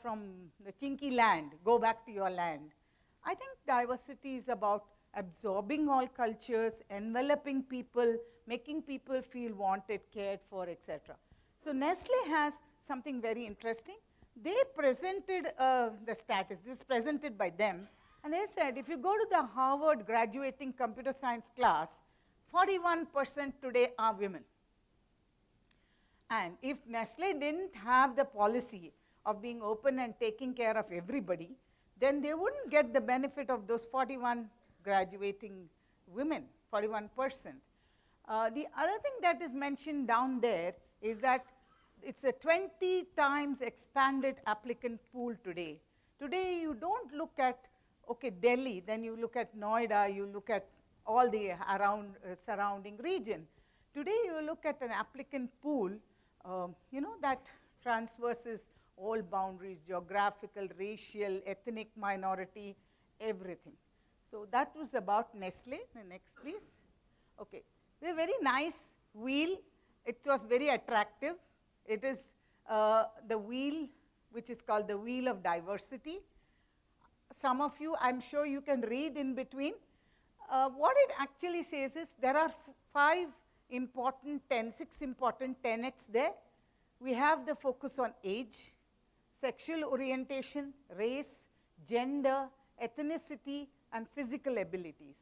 from the chinky land, go back to your land. I think diversity is about absorbing all cultures, enveloping people, making people feel wanted, cared for, etc. So Nestle has something very interesting. They presented the status. This is presented by them. And they said, if you go to the Harvard graduating computer science class, 41% today are women. And if Nestle didn't have the policy of being open and taking care of everybody, then they wouldn't get the benefit of those 41 graduating women, 41%. The other thing that is mentioned down there is that it's a 20 times expanded applicant pool today. Today you don't look at, Delhi, then you look at Noida, you look at all the surrounding region. Today you look at an applicant pool, that transverses all boundaries, geographical, racial, ethnic minority, everything. So that was about Nestle. The next, please. Okay, they're very nice wheel. It was very attractive. It is the wheel, which is called the wheel of diversity. Some of you, I'm sure you can read in between. What it actually says is there are six important tenets there. We have the focus on age, sexual orientation, race, gender, ethnicity, and physical abilities.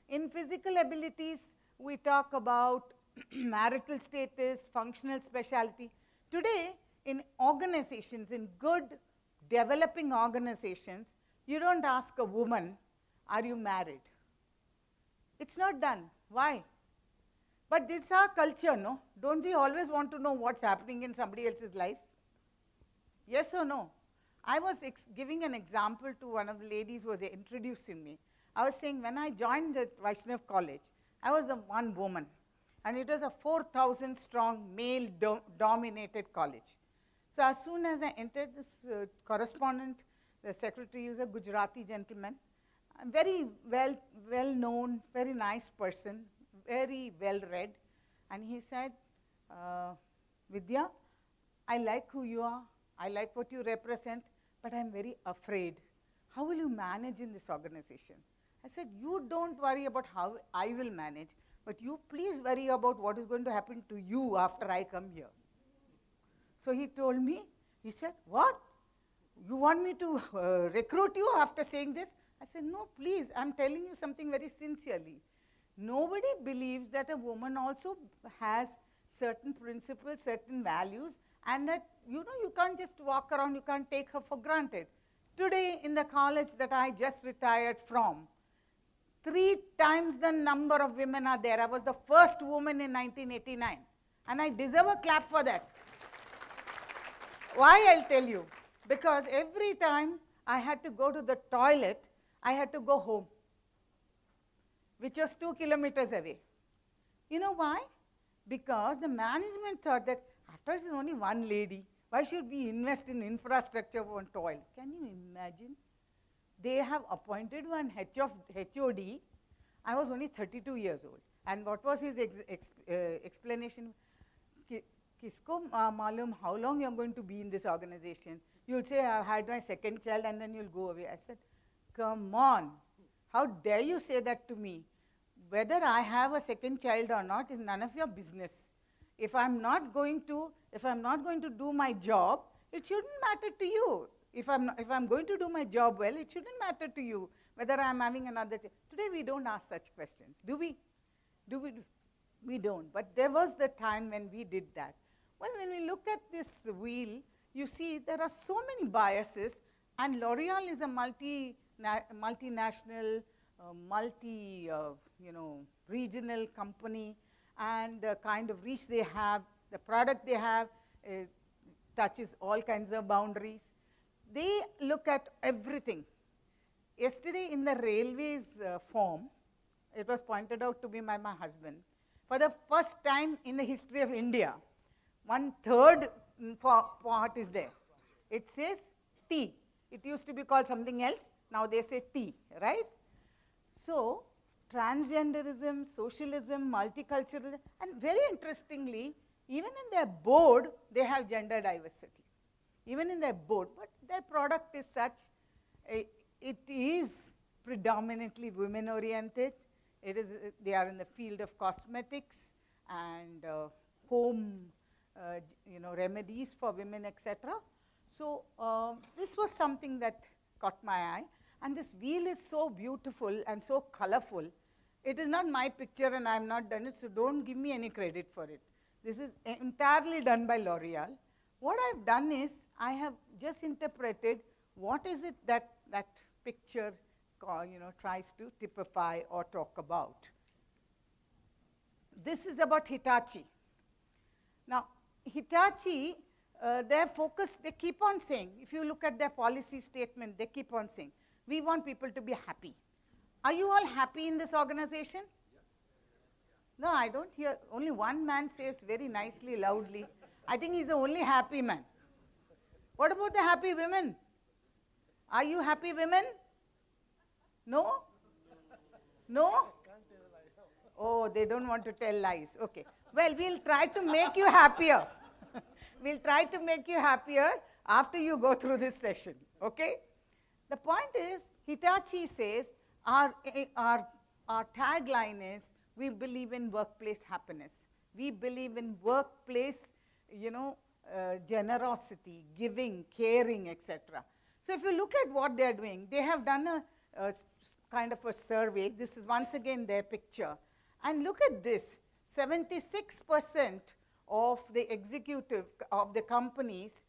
In physical abilities, we talk about marital status, functional specialty. Today, in organizations, in good developing organizations, you don't ask a woman, are you married? It's not done. Why? But this is our culture, no? Don't we always want to know what's happening in somebody else's life? Yes or no? I was giving an example to one of the ladies who was introducing me. I was saying when I joined the Vaishnav College, I was the one woman. And it was a 4,000 strong male-dominated college. So as soon as I entered, this correspondent, the secretary was a Gujarati gentleman, very well-known, very nice person, very well-read. And he said, Vidhya, I like who you are, I like what you represent, but I'm very afraid. How will you manage in this organization? I said, you don't worry about how I will manage, but you please worry about what is going to happen to you after I come here. So he told me, he said, what? You want me to recruit you after saying this? I said, no, please, I'm telling you something very sincerely. Nobody believes that a woman also has certain principles, certain values, and that, you can't just walk around, you can't take her for granted. Today, in the college that I just retired from, 3 times the number of women are there. I was the first woman in 1989, and I deserve a clap for that. Why, I'll tell you. Because every time I had to go to the toilet, I had to go home, which was 2 kilometers away. You know why? Because the management thought that after it's only one lady, why should we invest in infrastructure for toilet? Can you imagine? They have appointed one HOD. I was only 32 years old. And what was his explanation? Kisko malum how long you're going to be in this organization? You'll say, I had my second child, and then you'll go away. I said, come on, how dare you say that to me? Whether I have a second child or not is none of your business. If I'm not going to do my job, it shouldn't matter to you. If I'm going to do my job well, it shouldn't matter to you whether I'm having another child. Today we don't ask such questions, do we? We don't. But there was the time when we did that. Well, when we look at this wheel, you see there are so many biases, and L'Oreal is a multinational, regional company, and the kind of reach they have, the product they have touches all kinds of boundaries. They look at everything. Yesterday in the railways form, it was pointed out to me by my husband, for the first time in the history of India, 1/3 part is there. It says T. It used to be called something else, now they say T, right? So, transgenderism, socialism, multiculturalism, and very interestingly, even in their board, they have gender diversity. Even in their board, but their product is such, it is predominantly women-oriented. They are in the field of cosmetics and home, remedies for women, etc. So this was something that caught my eye. And this wheel is so beautiful and so colorful. It is not my picture, and I have not done it, so don't give me any credit for it. This is entirely done by L'Oreal. What I've done is, I have just interpreted what is it that that picture tries to typify or talk about. This is about Hitachi. Now, Hitachi, their focus, they keep on saying, if you look at their policy statement, they keep on saying, we want people to be happy. Are you all happy in this organization? No, I don't hear. Only one man says very nicely, loudly. I think he's the only happy man. What about the happy women? Are you happy women? No? No? Oh, they don't want to tell lies. Okay. Well, we'll try to make you happier. We'll try to make you happier after you go through this session. Okay? The point is, Hitachi says, our tagline is, we believe in workplace happiness. We believe in workplace, generosity, giving, caring, etc. So if you look at what they're doing, they have done a kind of a survey. This is once again their picture. And look at this, 76% of the executive of the companies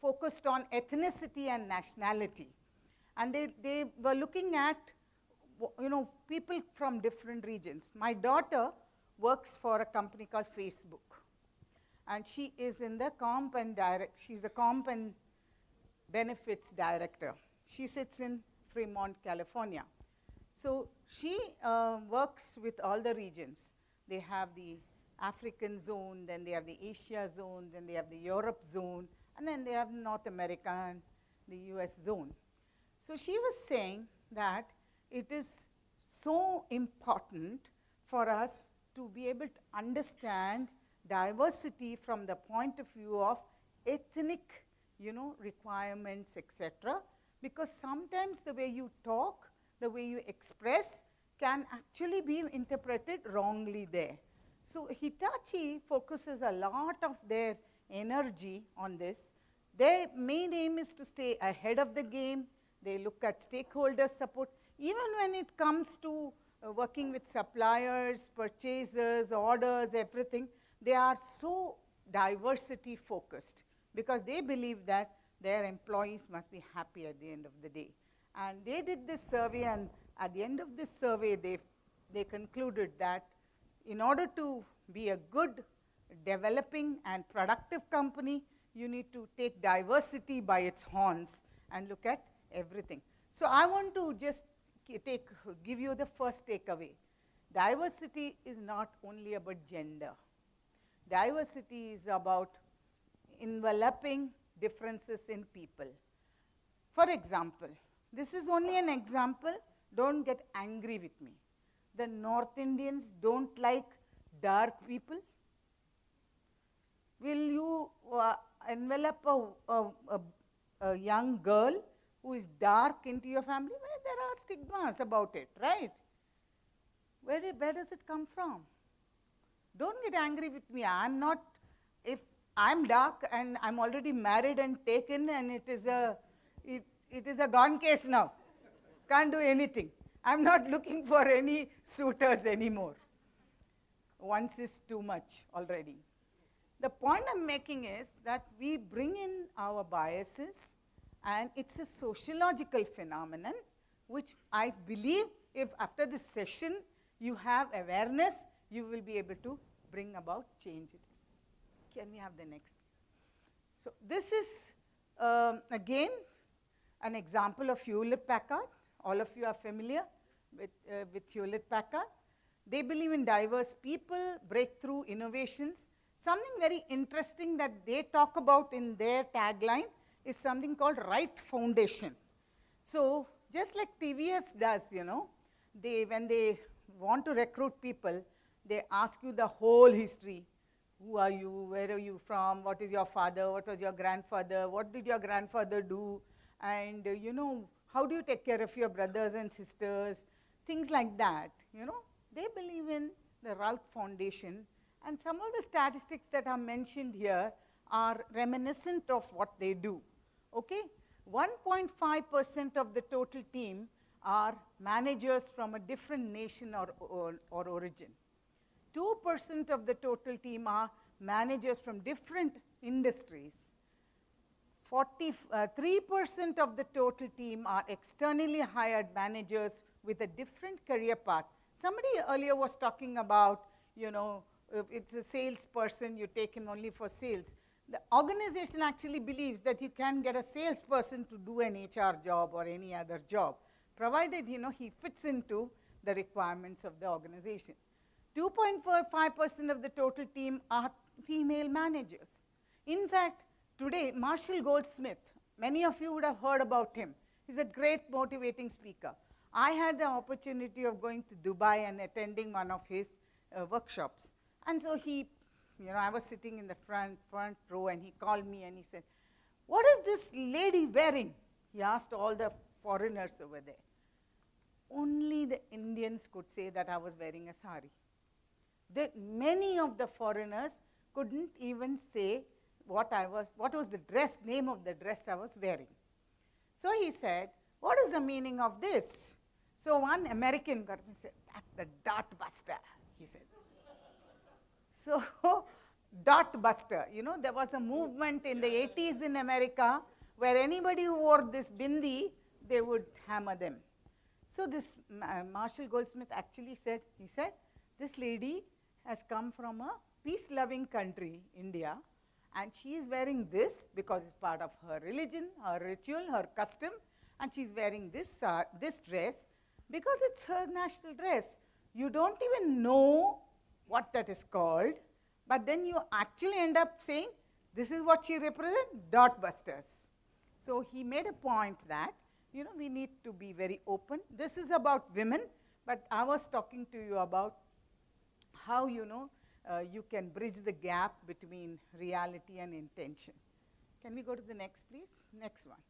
focused on ethnicity and nationality. And they were looking at people from different regions. My daughter works for a company called Facebook. And she is in the she's the comp and benefits director. She sits in Fremont, California. So she works with all the regions. They have the African zone, then they have the Asia zone, then they have the Europe zone, and then they have North America and the US zone. So she was saying that it is so important for us to be able to understand diversity from the point of view of ethnic, requirements, etc. Because sometimes the way you talk, the way you express can actually be interpreted wrongly there. So Hitachi focuses a lot of their energy on this. Their main aim is to stay ahead of the game. They look at stakeholder support. Even when it comes to working with suppliers, purchasers, orders, everything, they are so diversity focused because they believe that their employees must be happy at the end of the day. And they did this survey, and at the end of this survey, they concluded that in order to be a good, developing, and productive company, you need to take diversity by its horns and look at everything. So I want to just give you the first takeaway. Diversity is not only about gender. Diversity is about enveloping differences in people. For example, this is only an example, don't get angry with me. the North Indians don't like dark people? Will you envelop a young girl who is dark into your family? Well, there are stigmas about it, right? Where does it come from? Don't get angry with me. I'm not, if I'm dark and I'm already married and taken and it is a gone case now. Can't do anything. I'm not looking for any suitors anymore. Once is too much already. The point I'm making is that we bring in our biases, and it's a sociological phenomenon which I believe if after this session you have awareness, you will be able to bring about change. Can we have the next? So this is again an example of Hewlett-Packard. All of you are familiar with Hewlett-Packard. They believe in diverse people, breakthrough innovations. Something very interesting that they talk about in their tagline is something called Right Foundation. So just like TVS does, you know, when they want to recruit people, they ask you the whole history. Who are you? Where are you from? What is your father? What was your grandfather? What did your grandfather do? And, you know, how do you take care of your brothers and sisters? Things like that, you know. They believe in the Right Foundation. And some of the statistics that are mentioned here are reminiscent of what they do. Okay? 1.5% of the total team are managers from a different nation or origin. 2% of the total team are managers from different industries. 3% of the total team are externally hired managers with a different career path. Somebody earlier was talking about, you know, if it's a salesperson, you take him only for sales. The organization actually believes that you can get a salesperson to do an HR job or any other job, provided, you know, he fits into the requirements of the organization. 2.45% of the total team are female managers. In fact, today, Marshall Goldsmith, many of you would have heard about him. He's a great motivating speaker. I had the opportunity of going to Dubai and attending one of his workshops. And so he, you know, I was sitting in the front row and he called me and he said, "What is this lady wearing?" He asked all the foreigners over there. Only the Indians could say that I was wearing a sari. Many of the foreigners couldn't even say what was the dress, name of the dress I was wearing. So he said, "What is the meaning of this?" So one American got me and said, "That's the dot buster," he said. So, dot buster, you know, there was a movement in the 80s in America where anybody who wore this bindi, they would hammer them. So this Marshall Goldsmith actually said, he said, "This lady has come from a peace-loving country, India, and she is wearing this because it's part of her religion, her ritual, her custom, and she's wearing this dress because it's her national dress. You don't even know what that is called, but then you actually end up saying, this is what she represents, dot busters." So he made a point that, you know, we need to be very open. This is about women, but I was talking to you about how, you know, you can bridge the gap between reality and intention. Can we go to the next, please? Next one.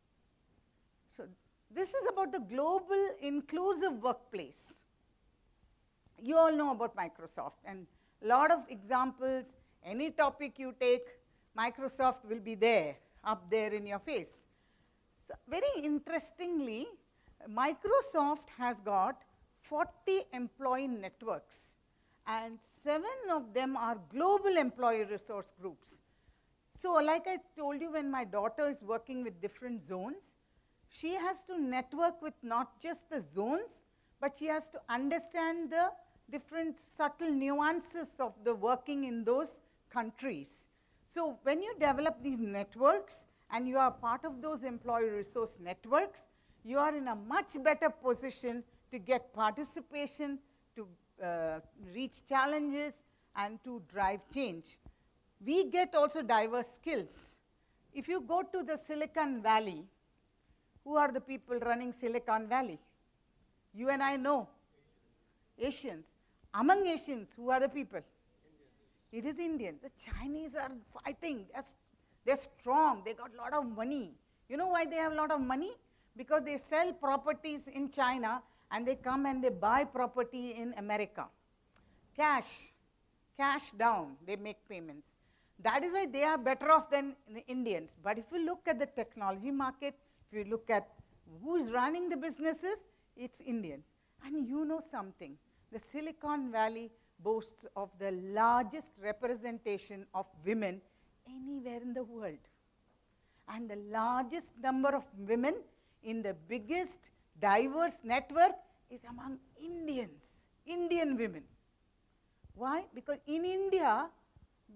So this is about the global inclusive workplace. You all know about Microsoft, and a lot of examples, any topic you take, Microsoft will be there, up there in your face. So very interestingly, Microsoft has got 40 employee networks, and 7 of them are global employee resource groups. So like I told you, when my daughter is working with different zones, she has to network with not just the zones, but she has to understand the different subtle nuances of the working in those countries. So when you develop these networks and you are part of those employee resource networks, you are in a much better position to get participation, to reach challenges, and to drive change. We get also diverse skills. If you go to the Silicon Valley, who are the people running Silicon Valley? You and I know. Asians. Among Asians, who are the people? It is Indians. The Chinese are fighting. They're strong. They got a lot of money. You know why they have a lot of money? Because they sell properties in China and they come and they buy property in America. Cash down, they make payments. That is why they are better off than the Indians. But if you look at the technology market, if you look at who is running the businesses, it's Indians. And you know something, the Silicon Valley boasts of the largest representation of women anywhere in the world. And the largest number of women in the biggest diverse network is among Indians, Indian women. Why? Because in India,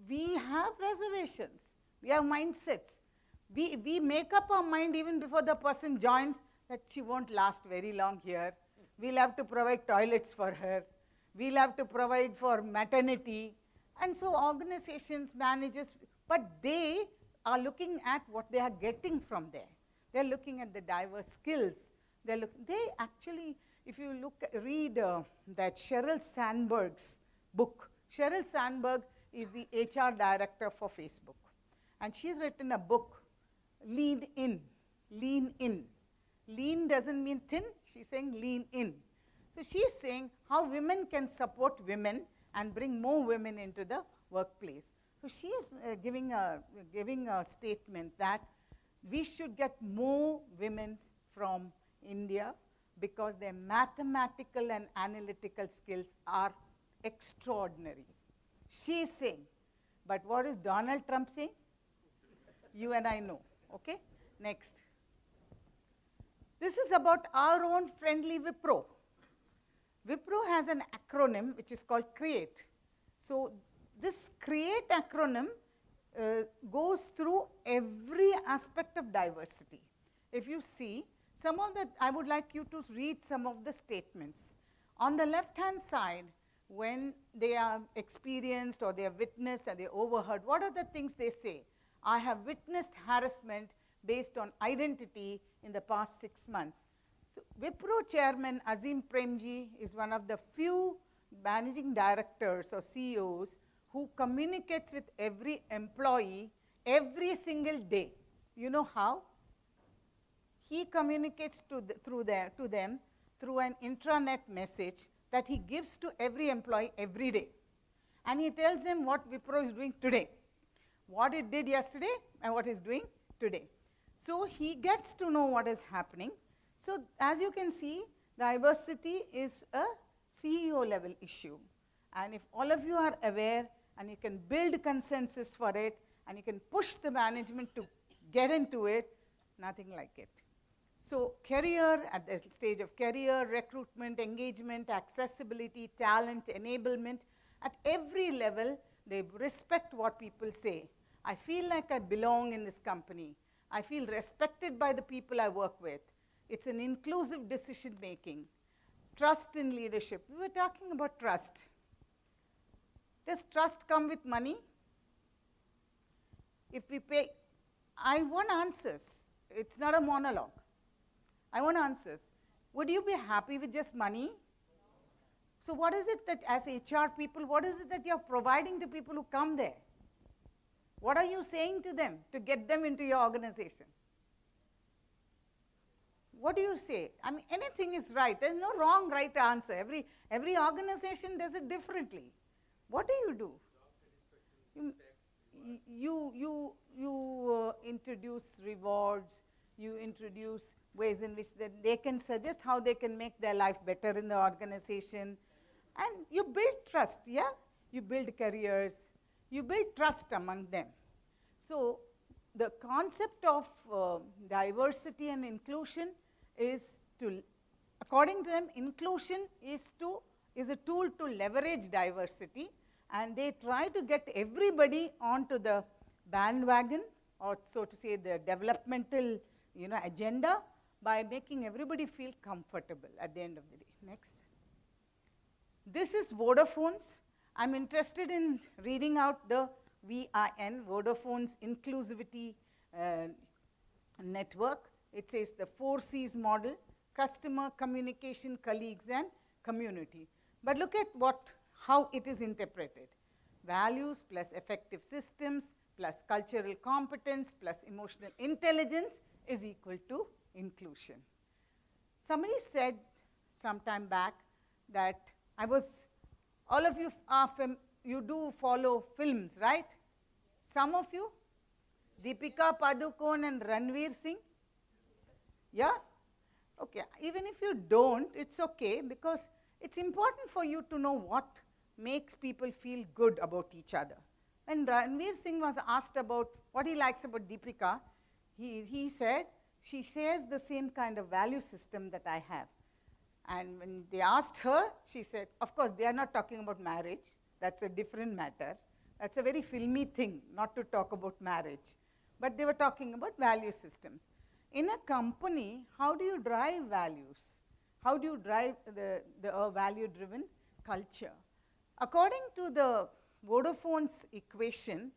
we have reservations, we have mindsets. We make up our mind even before the person joins that she won't last very long here. We'll have to provide toilets for her. We'll have to provide for maternity. And so organizations, managers, but they are looking at what they are getting from there. They're looking at the diverse skills. They actually, if you read that Sheryl Sandberg's book. Sheryl Sandberg is the HR director for Facebook. And she's written a book, Lean In, Lean In. Lean doesn't mean thin, she's saying lean in. So she's saying how women can support women and bring more women into the workplace. So she is giving a statement that we should get more women from India because their mathematical and analytical skills are extraordinary. She is saying, but what is Donald Trump saying? You and I know, okay? Next. This is about our own friendly Wipro. Wipro has an acronym which is called CREATE. So this CREATE acronym goes through every aspect of diversity. If you see, some of the, I would like you to read some of the statements. On the left-hand side, when they are experienced or they have witnessed or they overheard, what are the things they say? I have witnessed harassment based on identity in the past 6 months. So Wipro chairman Azim Premji is one of the few managing directors or CEOs who communicates with every employee every single day. You know how? He communicates to them through an intranet message that he gives to every employee every day. And he tells them what Wipro is doing today, what it did yesterday and what it's doing today. So he gets to know what is happening. So as you can see, diversity is a CEO level issue. And if all of you are aware and you can build consensus for it and you can push the management to get into it, nothing like it. So career, at the stage of career, recruitment, engagement, accessibility, talent, enablement, at every level, they respect what people say. I feel like I belong in this company. I feel respected by the people I work with. It's an inclusive decision making. Trust in leadership. We were talking about trust. Does trust come with money? If we pay, I want answers. It's not a monologue. I want answers. Would you be happy with just money? So what is it that as HR people, what is it that you're providing to people who come there? What are you saying to them to get them into your organization? What do you say? I mean, anything is right. There's no wrong, right answer. Every organization does it differently. What do you do? You introduce rewards. You introduce ways in which they can suggest how they can make their life better in the organization. And you build trust, yeah? You build careers. You build trust among them. So the concept of diversity and inclusion is to, according to them, inclusion is a tool to leverage diversity, and they try to get everybody onto the bandwagon, or so to say the developmental agenda, by making everybody feel comfortable at the end of the day. Next. This is Vodafone's. I'm interested in reading out the VIN, Vodafone's inclusivity network. It says the 4 C's model: customer, communication, colleagues, and community. But look at how it is interpreted. Values plus effective systems plus cultural competence plus emotional intelligence is equal to inclusion. Somebody said some time back that all of you you do follow films, right? Some of you? Deepika Padukone and Ranveer Singh? Yeah? Okay, even if you don't, it's okay, because it's important for you to know what makes people feel good about each other. When Ranveer Singh was asked about what he likes about Deepika, he said, she shares the same kind of value system that I have. And when they asked her, she said, of course, they are not talking about marriage. That's a different matter. That's a very filmy thing, not to talk about marriage. But they were talking about value systems. In a company, how do you drive values? How do you drive the value-driven culture? According to the Vodafone's equation,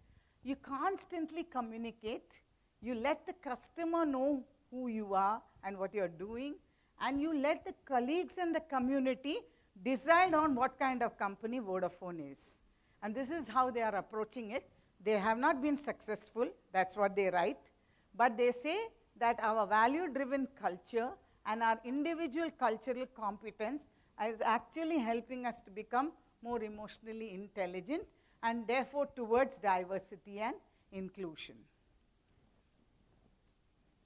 you constantly communicate. You let the customer know who you are and what you're doing, and you let the colleagues and the community decide on what kind of company Vodafone is. And this is how they are approaching it. They have not been successful, that's what they write, but they say that our value-driven culture and our individual cultural competence is actually helping us to become more emotionally intelligent and therefore towards diversity and inclusion.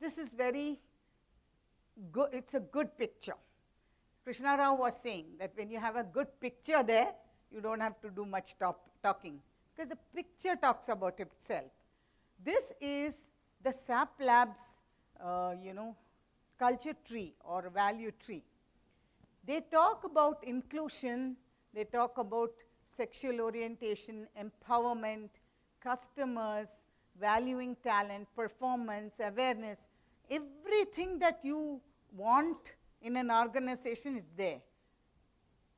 This is very good, it's a good picture. Krishna Rao was saying that when you have a good picture there, you don't have to do much talking, because the picture talks about itself. This is the SAP Labs, culture tree or value tree. They talk about inclusion, they talk about sexual orientation, empowerment, customers, valuing talent, performance, awareness. Everything that you want in an organization is there.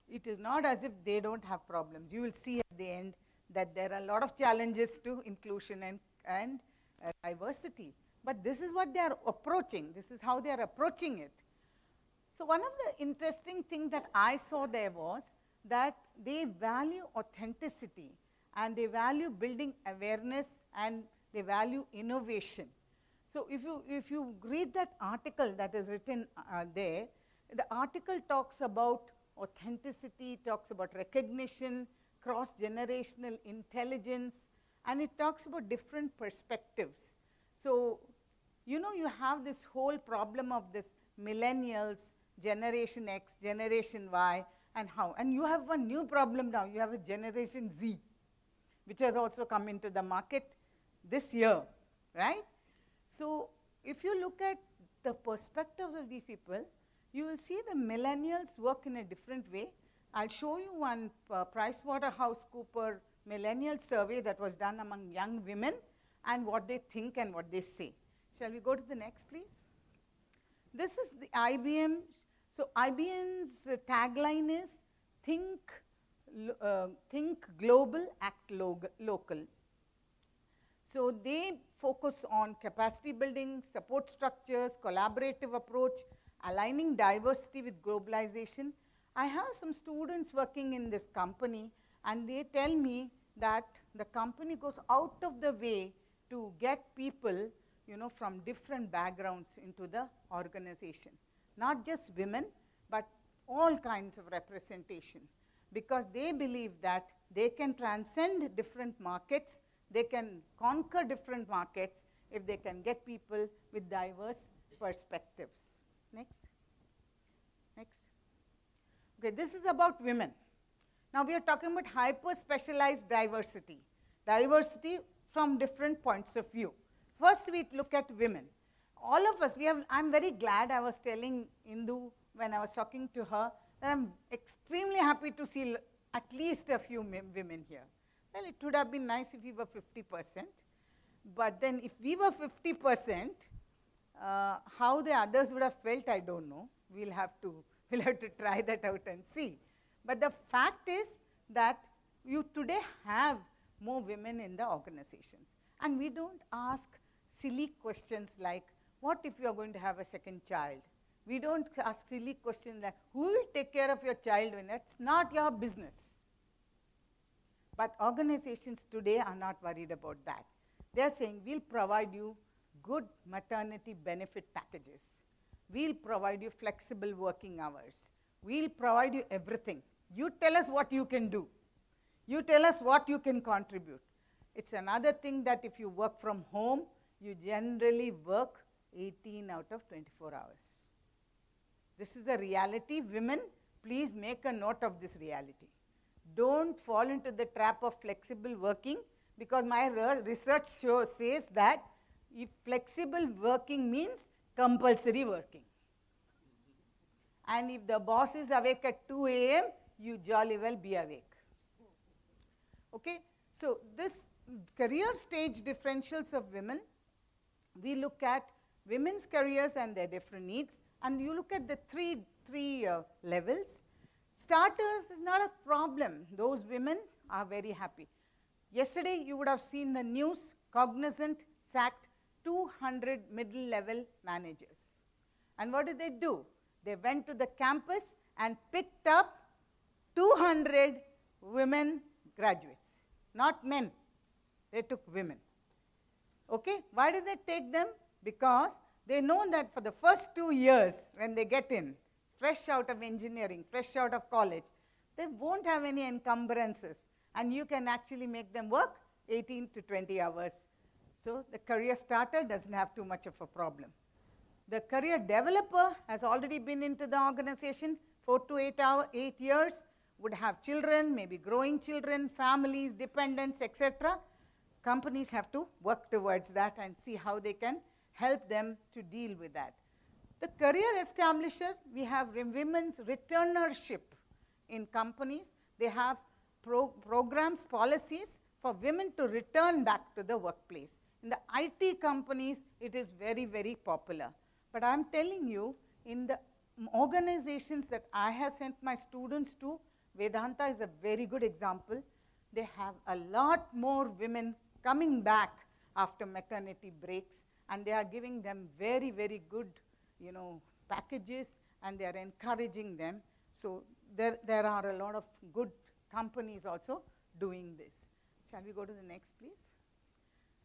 It is not as if they don't have problems. You will see at the end that there are a lot of challenges to inclusion and diversity. But this is what they are approaching. This is how they are approaching it. So one of the interesting things that I saw there was that they value authenticity, and they value building awareness, and they value innovation. So if you read that article that is written there, the article talks about authenticity, talks about recognition, cross-generational intelligence, and it talks about different perspectives. So, you have this whole problem of this millennials, Generation X, Generation Y, and how. And you have one new problem now. You have a Generation Z, which has also come into the market this year, right? So if you look at the perspectives of these people, you will see the millennials work in a different way. I'll show you one PricewaterhouseCoopers millennial survey that was done among young women and what they think and what they say. Shall we go to the next, please? This is the IBM. So IBM's tagline is think global, act local. So they focus on capacity building, support structures, collaborative approach, aligning diversity with globalization. I have some students working in this company, and they tell me that the company goes out of the way to get people, from different backgrounds into the organization. Not just women, but all kinds of representation, because they believe that they can transcend different markets, they can conquer different markets if they can get people with diverse perspectives. Next. Next. Okay, this is about women. Now we are talking about hyper-specialized diversity. Diversity from different points of view. First we look at women. All of us, I'm very glad. I was telling Indu when I was talking to her that I'm extremely happy to see at least a few women here. Well, it would have been nice if we were 50%. But then if we were 50%, how the others would have felt, I don't know. We'll have to try that out and see. But the fact is that you today have more women in the organizations. And we don't ask silly questions like, what if you are going to have a second child? We don't ask silly questions like, who will take care of your child when it's not your business? But organizations today are not worried about that. They're saying, we'll provide you good maternity benefit packages. We'll provide you flexible working hours. We'll provide you everything. You tell us what you can do. You tell us what you can contribute. It's another thing that if you work from home, you generally work 18 out of 24 hours. This is a reality. Women, please make a note of this reality. Don't fall into the trap of flexible working, because my research says that if flexible working means compulsory working. And if the boss is awake at 2 a.m., you jolly well be awake. Okay? So this career stage differentials of women, we look at women's careers and their different needs, and you look at the three levels. Starters is not a problem. Those women are very happy. Yesterday, you would have seen the news, Cognizant sacked 200 middle-level managers. And what did they do? They went to the campus and picked up 200 women graduates, not men. They took women. Okay? Why did they take them? Because they know that for the first 2 years, when they get in, fresh out of engineering, fresh out of college, they won't have any encumbrances. And you can actually make them work 18 to 20 hours. So the career starter doesn't have too much of a problem. The career developer has already been into the organization 4 to 8 years, would have children, maybe growing children, families, dependents, etc. Companies have to work towards that and see how they can help them to deal with that. The career establisher, we have women's returnership in companies. They have programs, policies for women to return back to the workplace. In the IT companies, it is very, very popular. But I'm telling you, in the organizations that I have sent my students to, Vedanta is a very good example. They have a lot more women coming back after maternity breaks, and they are giving them very, very good, packages, and they are encouraging them. So there are a lot of good companies also doing this. Shall we go to the next, please?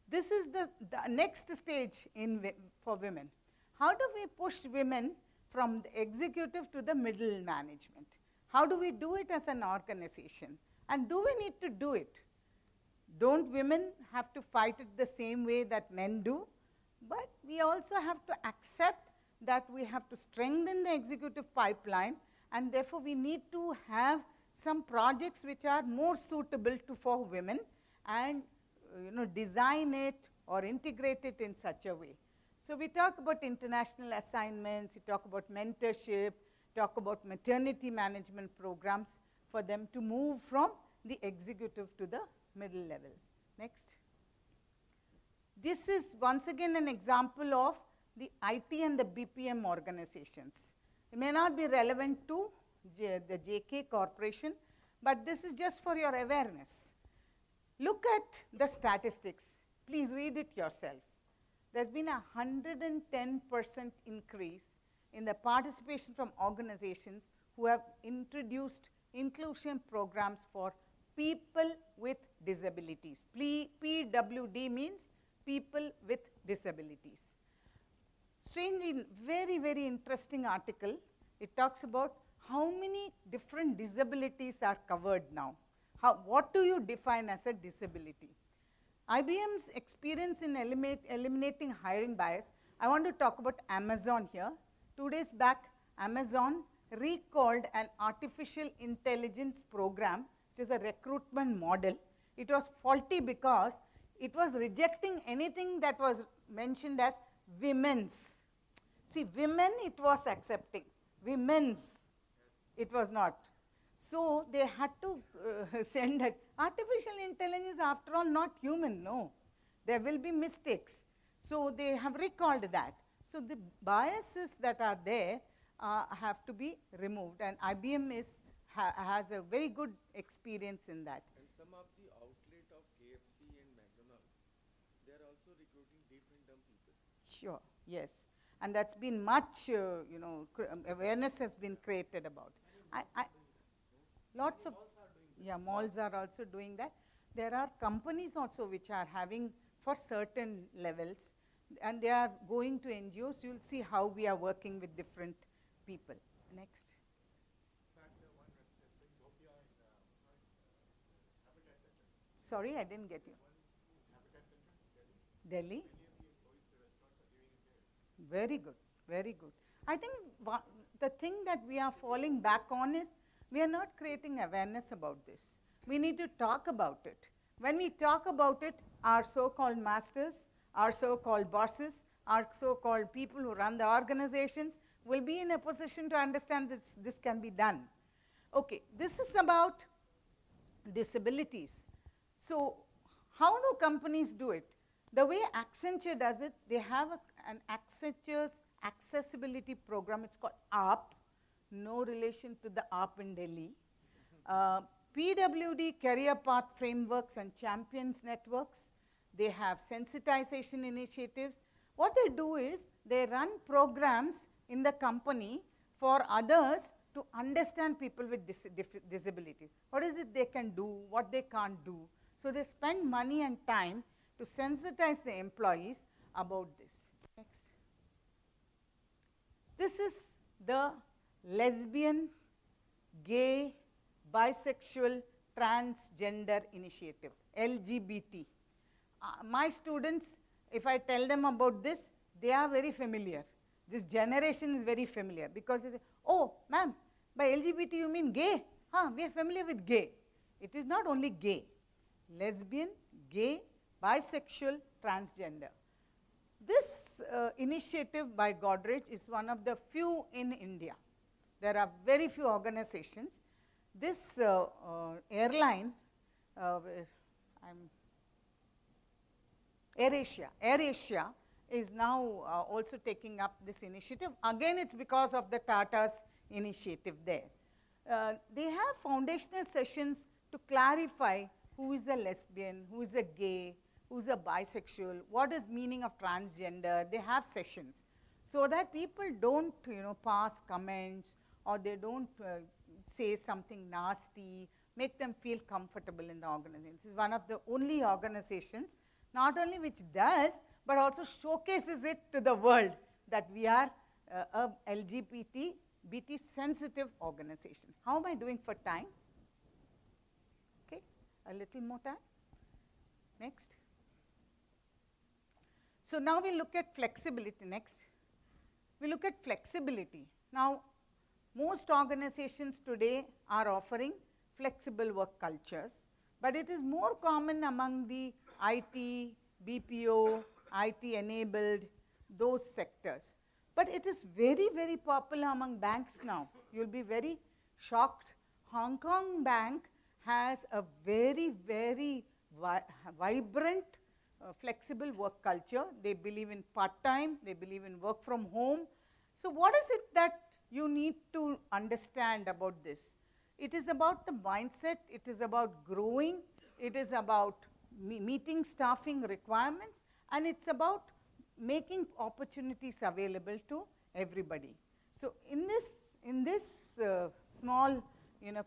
This is the next stage for women. How do we push women from the executive to the middle management? How do we do it as an organization? And do we need to do it? Don't women have to fight it the same way that men do? But we also have to accept that we have to strengthen the executive pipeline, and therefore we need to have some projects which are more suitable for women, and design it or integrate it in such a way. So we talk about international assignments, we talk about mentorship, talk about maternity management programs for them to move from the executive to the middle level. Next. This is once again an example of the IT and the BPM organizations. It may not be relevant to the JK Corporation, but this is just for your awareness. Look at the statistics. Please read it yourself. There's been a 110% increase in the participation from organizations who have introduced inclusion programs for people with disabilities. PWD means people with disabilities. Strangely, very, very interesting article. It talks about how many different disabilities are covered now. What do you define as a disability? IBM's experience in eliminating hiring bias, I want to talk about Amazon here. 2 days back, Amazon recalled an artificial intelligence program, which is a recruitment model. It was faulty because it was rejecting anything that was mentioned as women's. See, women it was accepting, women's it was not. So they had to send it. Artificial intelligence, after all, not human, no. There will be mistakes. So they have recalled that. So the biases that are there have to be removed, and IBM has a very good experience in that. And some of the outlet of KFC and McDonald's, they are also recruiting deaf and dumb people. Sure, yes. And that's been much, awareness has been created about. Lots of, yeah, malls are also doing that. There are companies also which are having for certain levels, and they are going to NGOs. You'll see how we are working with different people. Next. Sorry, I didn't get you. Delhi? Very good, very good. I think the thing that we are falling back on is we are not creating awareness about this. We need to talk about it. When we talk about it, our so-called masters, our so-called bosses, our so-called people who run the organizations will be in a position to understand that this can be done. Okay, this is about disabilities. So how do companies do it? The way Accenture does it, they have an Accenture's accessibility program. It's called ARP, no relation to the ARP in Delhi. PWD career path frameworks and champions networks. They have sensitization initiatives. What they do is they run programs in the company for others to understand people with disability. What is it they can do, what they can't do. So they spend money and time to sensitize the employees about this. Next. This is the lesbian, gay, bisexual, transgender initiative, LGBT. My students, if I tell them about this, they are very familiar. This generation is very familiar because they say, oh, ma'am, by LGBT you mean gay? We are familiar with gay. It is not only gay. Lesbian, gay, bisexual, transgender. This initiative by Godrej is one of the few in India. There are very few organizations. This airline, AirAsia is now also taking up this initiative. Again, it's because of the Tata's initiative there. They have foundational sessions to clarify who is a lesbian, who is a gay, who is a bisexual, what is meaning of transgender. They have sessions so that people don't, pass comments or they don't say something nasty, make them feel comfortable in the organization. This is one of the only organizations, not only which does, but also showcases it to the world that we are a LGBT, BT sensitive organization. How am I doing for time? Okay, a little more time. Next. So now we look at flexibility. Next. We look at flexibility. Now, most organizations today are offering flexible work cultures, but it is more common among the IT, BPO, IT-enabled, those sectors. But it is very, very popular among banks now. You'll be very shocked. Hong Kong Bank has a very, very vibrant, flexible work culture. They believe in part-time. They believe in work from home. So what is it that you need to understand about this? It is about the mindset. It is about growing. It is about meeting staffing requirements. And it's about making opportunities available to everybody. So in this small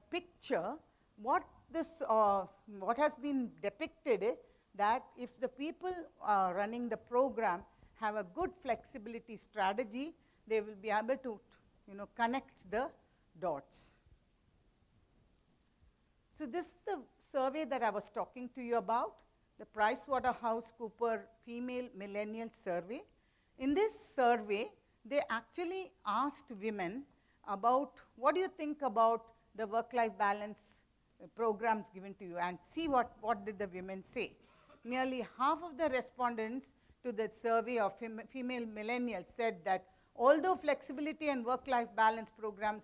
picture, what has been depicted is that if the people running the program have a good flexibility strategy, they will be able to connect the dots. So this is the survey that I was talking to you about, the PricewaterhouseCoopers Female Millennial Survey. In this survey, they actually asked women about what do you think about the work-life balance programs given to you, and see what did the women say. Nearly half of the respondents to the survey of female millennials said that although flexibility and work-life balance programs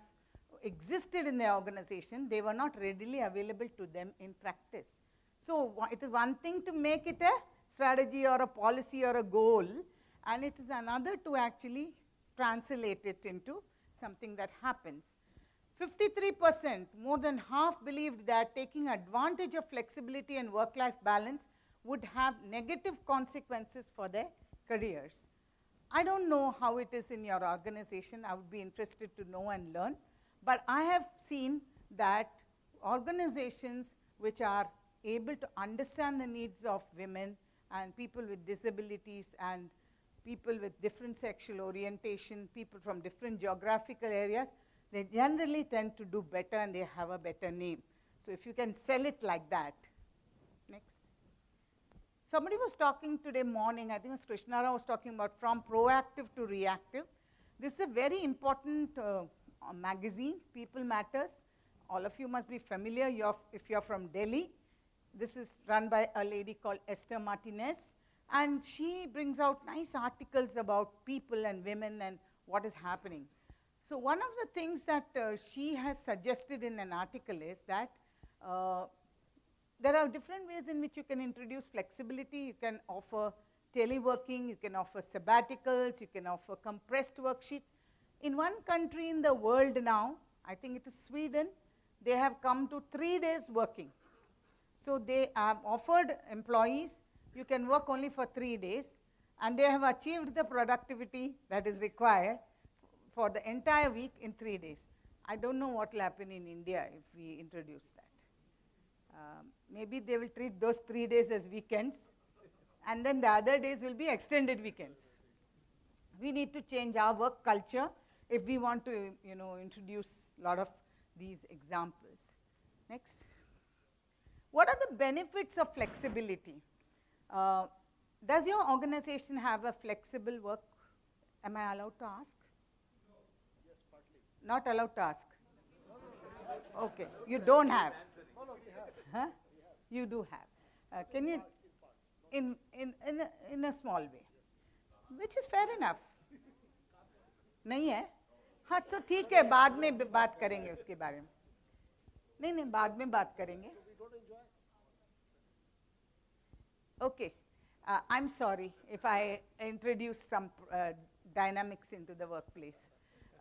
existed in their organization, they were not readily available to them in practice. So it is one thing to make it a strategy or a policy or a goal, and it is another to actually translate it into something that happens. 53%, more than half, believed that taking advantage of flexibility and work-life balance would have negative consequences for their careers. I don't know how it is in your organization. I would be interested to know and learn. But I have seen that organizations which are able to understand the needs of women and people with disabilities and people with different sexual orientation, people from different geographical areas, they generally tend to do better and they have a better name. So if you can sell it like that. Next. Somebody was talking today morning, I think it was Krishnara was talking about from proactive to reactive. This is a very important magazine, People Matters. All of you must be familiar if you're from Delhi. This is run by a lady called Esther Martinez. And she brings out nice articles about people and women and what is happening. So one of the things that she has suggested in an article is that there are different ways in which you can introduce flexibility. You can offer teleworking, you can offer sabbaticals, you can offer compressed worksheets. In one country in the world now, I think it is Sweden, they have come to 3 days working. So they have offered employees, you can work only for 3 days, and they have achieved the productivity that is required for the entire week in 3 days. I don't know what will happen in India if we introduce that. Maybe they will treat those 3 days as weekends, and then the other days will be extended weekends. We need to change our work culture if we want to, introduce a lot of these examples. Next. What are the benefits of flexibility? Does your organization have a flexible work? Am I allowed to ask? No. Yes, partly. Not allowed to ask? Okay, you don't have. No, we have. Huh? You do have. Can you, in a small way, which is fair enough. नहीं है? हाँ तो ठीक है, बाद में बात करेंगे उसके बारे में. नहीं, बाद में बात करेंगे. Okay, I'm sorry if I introduce some dynamics into the workplace.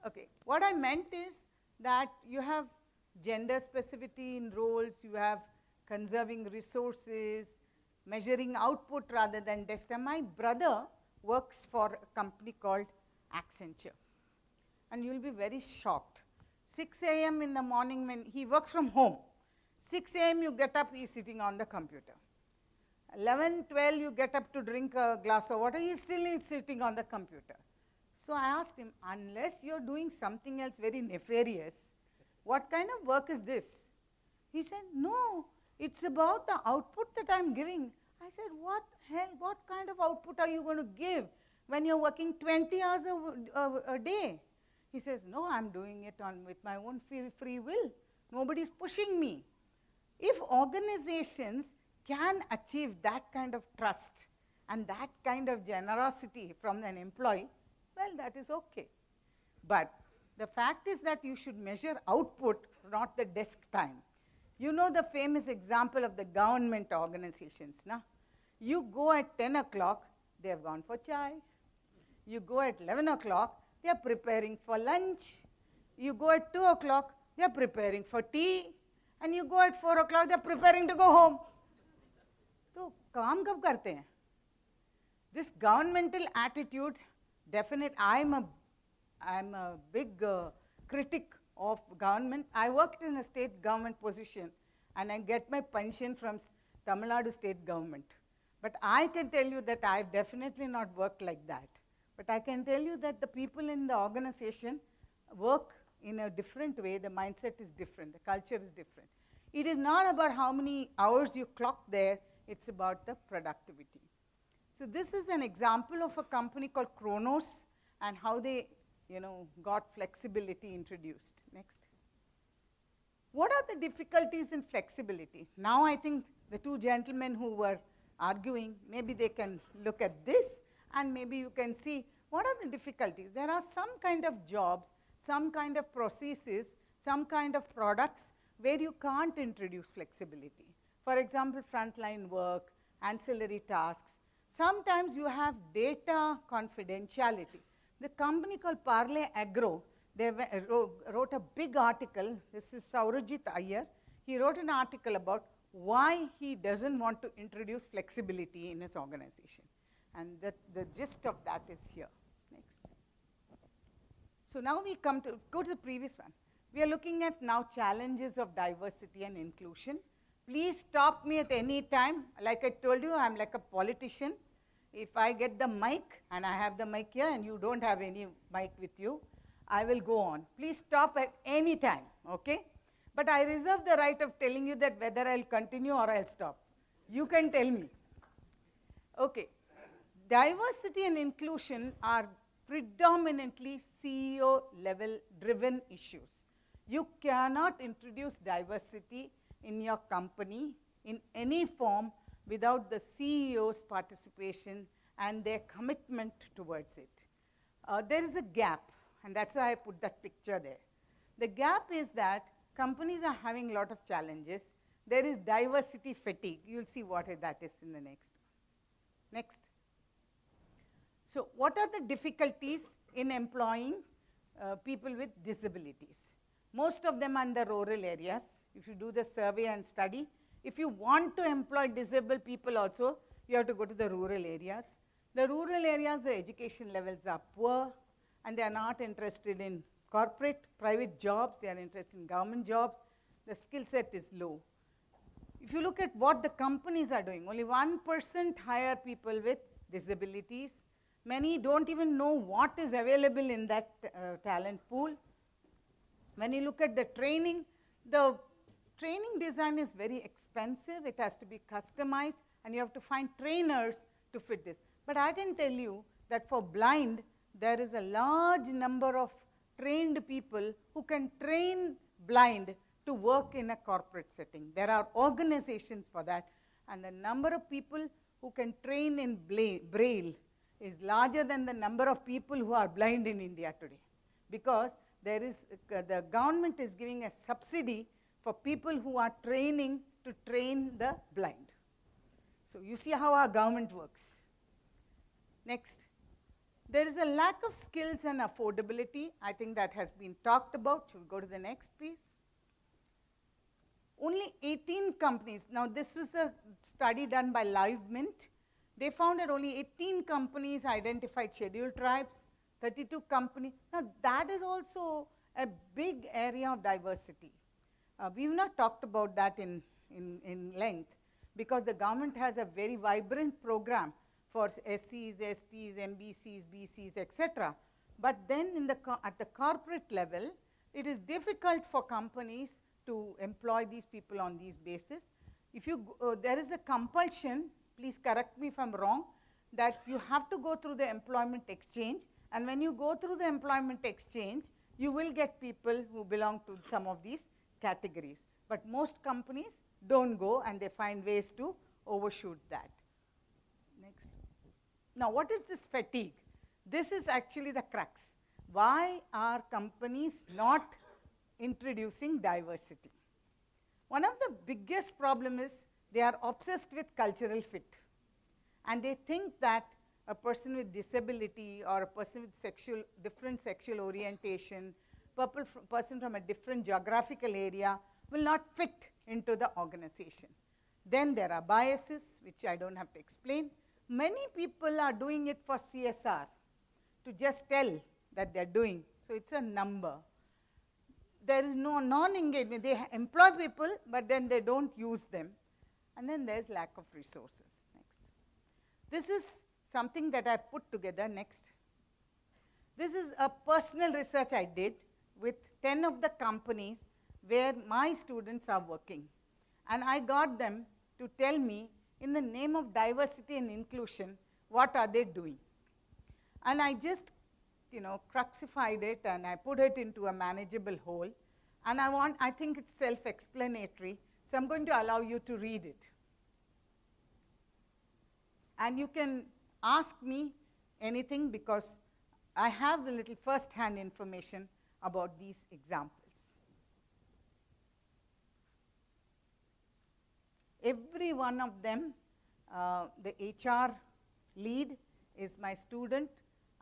Okay, what I meant is that you have gender specificity in roles, you have conserving resources, measuring output rather than desk time. My brother works for a company called Accenture, and you'll be very shocked. 6 a.m. in the morning when he works from home, 6 a.m. you get up, he's sitting on the computer. 11, 12, you get up to drink a glass of water, he's still sitting on the computer. So I asked him, unless you're doing something else very nefarious, what kind of work is this? He said, no, it's about the output that I'm giving. I said, what hell, what kind of output are you going to give when you're working 20 hours a day? He says, no, I'm doing it with my own free will. Nobody's pushing me. If organizations can achieve that kind of trust and that kind of generosity from an employee, well, that is okay. But the fact is that you should measure output, not the desk time. You know the famous example of the government organizations, na? You go at 10 o'clock, they have gone for chai. You go at 11 o'clock, they are preparing for lunch. You go at 2 o'clock, they are preparing for tea. And you go at 4 o'clock, they are preparing to go home. So, काम कब करते हैं? This governmental attitude, definitely, I'm a big critic of government. I worked in a state government position, and I get my pension from Tamil Nadu state government. But I can tell you that I've definitely not worked like that. But I can tell you that the people in the organization work in a different way. The mindset is different. The culture is different. It is not about how many hours you clock there. It's about the productivity. So this is an example of a company called Kronos and how they, got flexibility introduced. Next. What are the difficulties in flexibility? Now I think the two gentlemen who were arguing, maybe they can look at this and maybe you can see what are the difficulties. There are some kind of jobs, some kind of processes, some kind of products where you can't introduce flexibility. For example, frontline work, ancillary tasks. Sometimes you have data confidentiality. The company called Parle Agro, they wrote a big article. This is Saurajit Iyer. He wrote an article about why he doesn't want to introduce flexibility in his organization. And the gist of that is here. So now we come to, go to the previous one. We are looking at now challenges of diversity and inclusion. Please stop me at any time. Like I told you, I'm like a politician. If I get the mic, and I have the mic here, and you don't have any mic with you, I will go on. Please stop at any time, okay? But I reserve the right of telling you that whether I'll continue or I'll stop. You can tell me. Okay. Diversity and inclusion are predominantly CEO level driven issues. You cannot introduce diversity in your company in any form without the CEO's participation and their commitment towards it. There is a gap, and that's why I put that picture there. The gap is that companies are having a lot of challenges. There is diversity fatigue. You'll see what that is in the next. Next. So what are the difficulties in employing people with disabilities? Most of them are in the rural areas. If you do the survey and study, if you want to employ disabled people also, you have to go to the rural areas. The rural areas, the education levels are poor, and they are not interested in corporate, private jobs. They are interested in government jobs. The skill set is low. If you look at what the companies are doing, only 1% hire people with disabilities. Many don't even know what is available in that talent pool. When you look at the training design is very expensive. It has to be customized, and you have to find trainers to fit this. But I can tell you that for blind, there is a large number of trained people who can train blind to work in a corporate setting. There are organizations for that, and the number of people who can train in Braille is larger than the number of people who are blind in India today, because there is the government is giving a subsidy for people who are training to train the blind. So you see how our government works. Next. There is a lack of skills and affordability. I think that has been talked about. Should we go to the next, please? Only 18 companies. Now this was a study done by LiveMint. They found that only 18 companies identified scheduled tribes, 32 companies. Now that is also a big area of diversity. We've not talked about that in length, because the government has a very vibrant program for SCs, STs, MBCs, BCs, etc. But then at the corporate level, it is difficult for companies to employ these people on these basis. If you there is a compulsion, please correct me if I'm wrong, that you have to go through the employment exchange, and when you go through the employment exchange, you will get people who belong to some of these categories. But most companies don't go, and they find ways to overshoot that. Next. Now, what is this fatigue? This is actually the crux. Why are companies not introducing diversity? One of the biggest problems is they are obsessed with cultural fit. And they think that a person with disability or a person with different sexual orientation, person from a different geographical area will not fit into the organization. Then there are biases, which I don't have to explain. Many people are doing it for CSR, to just tell that they're doing. So it's a number. There is no non-engagement. They employ people, but then they don't use them. And then there's lack of resources. Next. This is something that I put together. Next. This is a personal research I did with 10 of the companies where my students are working. And I got them to tell me, in the name of diversity and inclusion, what are they doing? And I just, crucified it, and I put it into a manageable whole. And I think it's self-explanatory, so I'm going to allow you to read it. And you can ask me anything, because I have a little first-hand information about these examples. Every one of them, the HR lead is my student.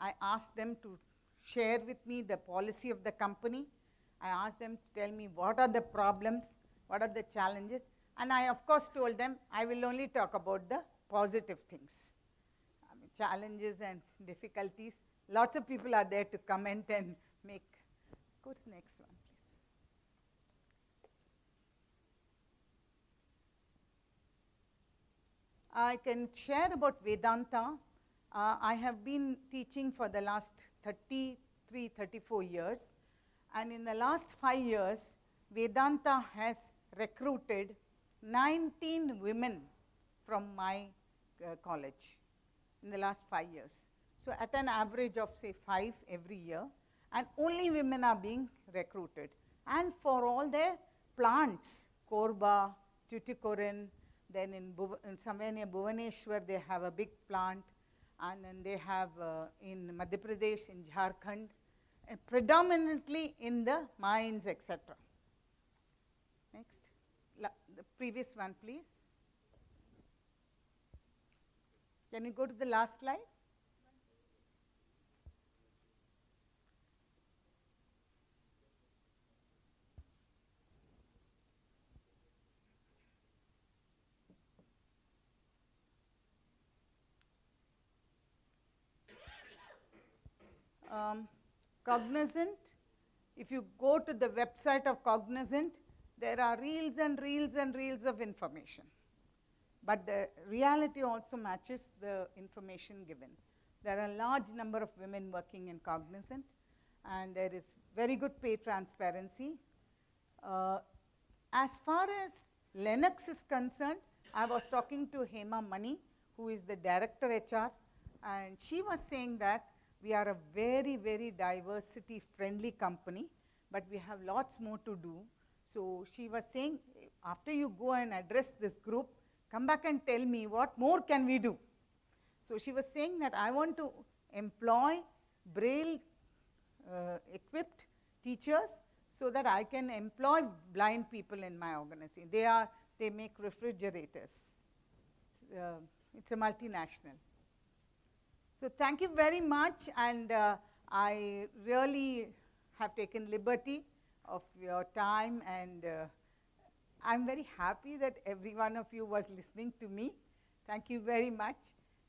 I asked them to share with me the policy of the company. I asked them to tell me what are the problems, what are the challenges, and I of course told them I will only talk about the positive things. Challenges and difficulties, lots of people are there to comment and make. Go to the next one, please. I can share about Vedanta. I have been teaching for the last 33, 34 years. And in the last 5 years, Vedanta has recruited 19 women from my college in the last 5 years. So at an average of say 5 every year, and only women are being recruited. And for all their plants, Korba, Tuticorin, then in somewhere near Bhubaneswar they have a big plant, and then they have in Madhya Pradesh, in Jharkhand, predominantly in the mines, etc. Next, the previous one, please. Can you go to the last slide? Cognizant, if you go to the website of Cognizant, there are reels and reels and reels of information. But the reality also matches the information given. There are a large number of women working in Cognizant, and there is very good pay transparency. As far as Lennox is concerned, I was talking to Hema Mani, who is the director HR, and she was saying that we are a very, very diversity-friendly company, but we have lots more to do. So she was saying, after you go and address this group, come back and tell me what more can we do. So she was saying that I want to employ Braille equipped teachers so that I can employ blind people in my organization. They make refrigerators. It's a multinational. So thank you very much, and I really have taken liberty of your time, and I'm very happy that every one of you was listening to me. Thank you very much,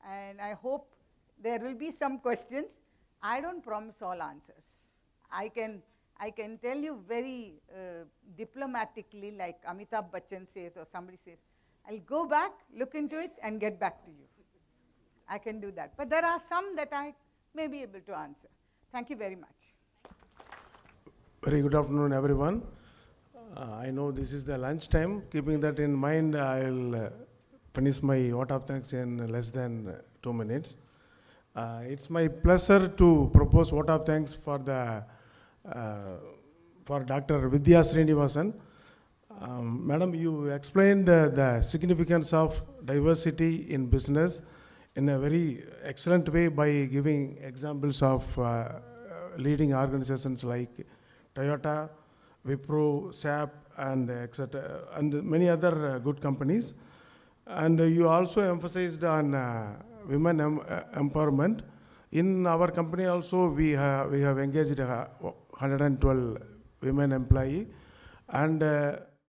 and I hope there will be some questions. I don't promise all answers. I can tell you very diplomatically, like Amitabh Bachchan says or somebody says, I'll go back, look into it, and get back to you. I can do that. But there are some that I may be able to answer. Thank you very much. Very good afternoon, everyone. I know this is the lunch time. Keeping that in mind, I'll finish my vote of thanks in less than 2 minutes. It's my pleasure to propose vote of thanks for Dr. Vidhya Srinivasan. Madam, you explained the significance of diversity in business in a very excellent way by giving examples of leading organizations like Toyota, Wipro, SAP, and etc., and many other good companies. And you also emphasized on women empowerment. In our company also, we have engaged 112 women employees, and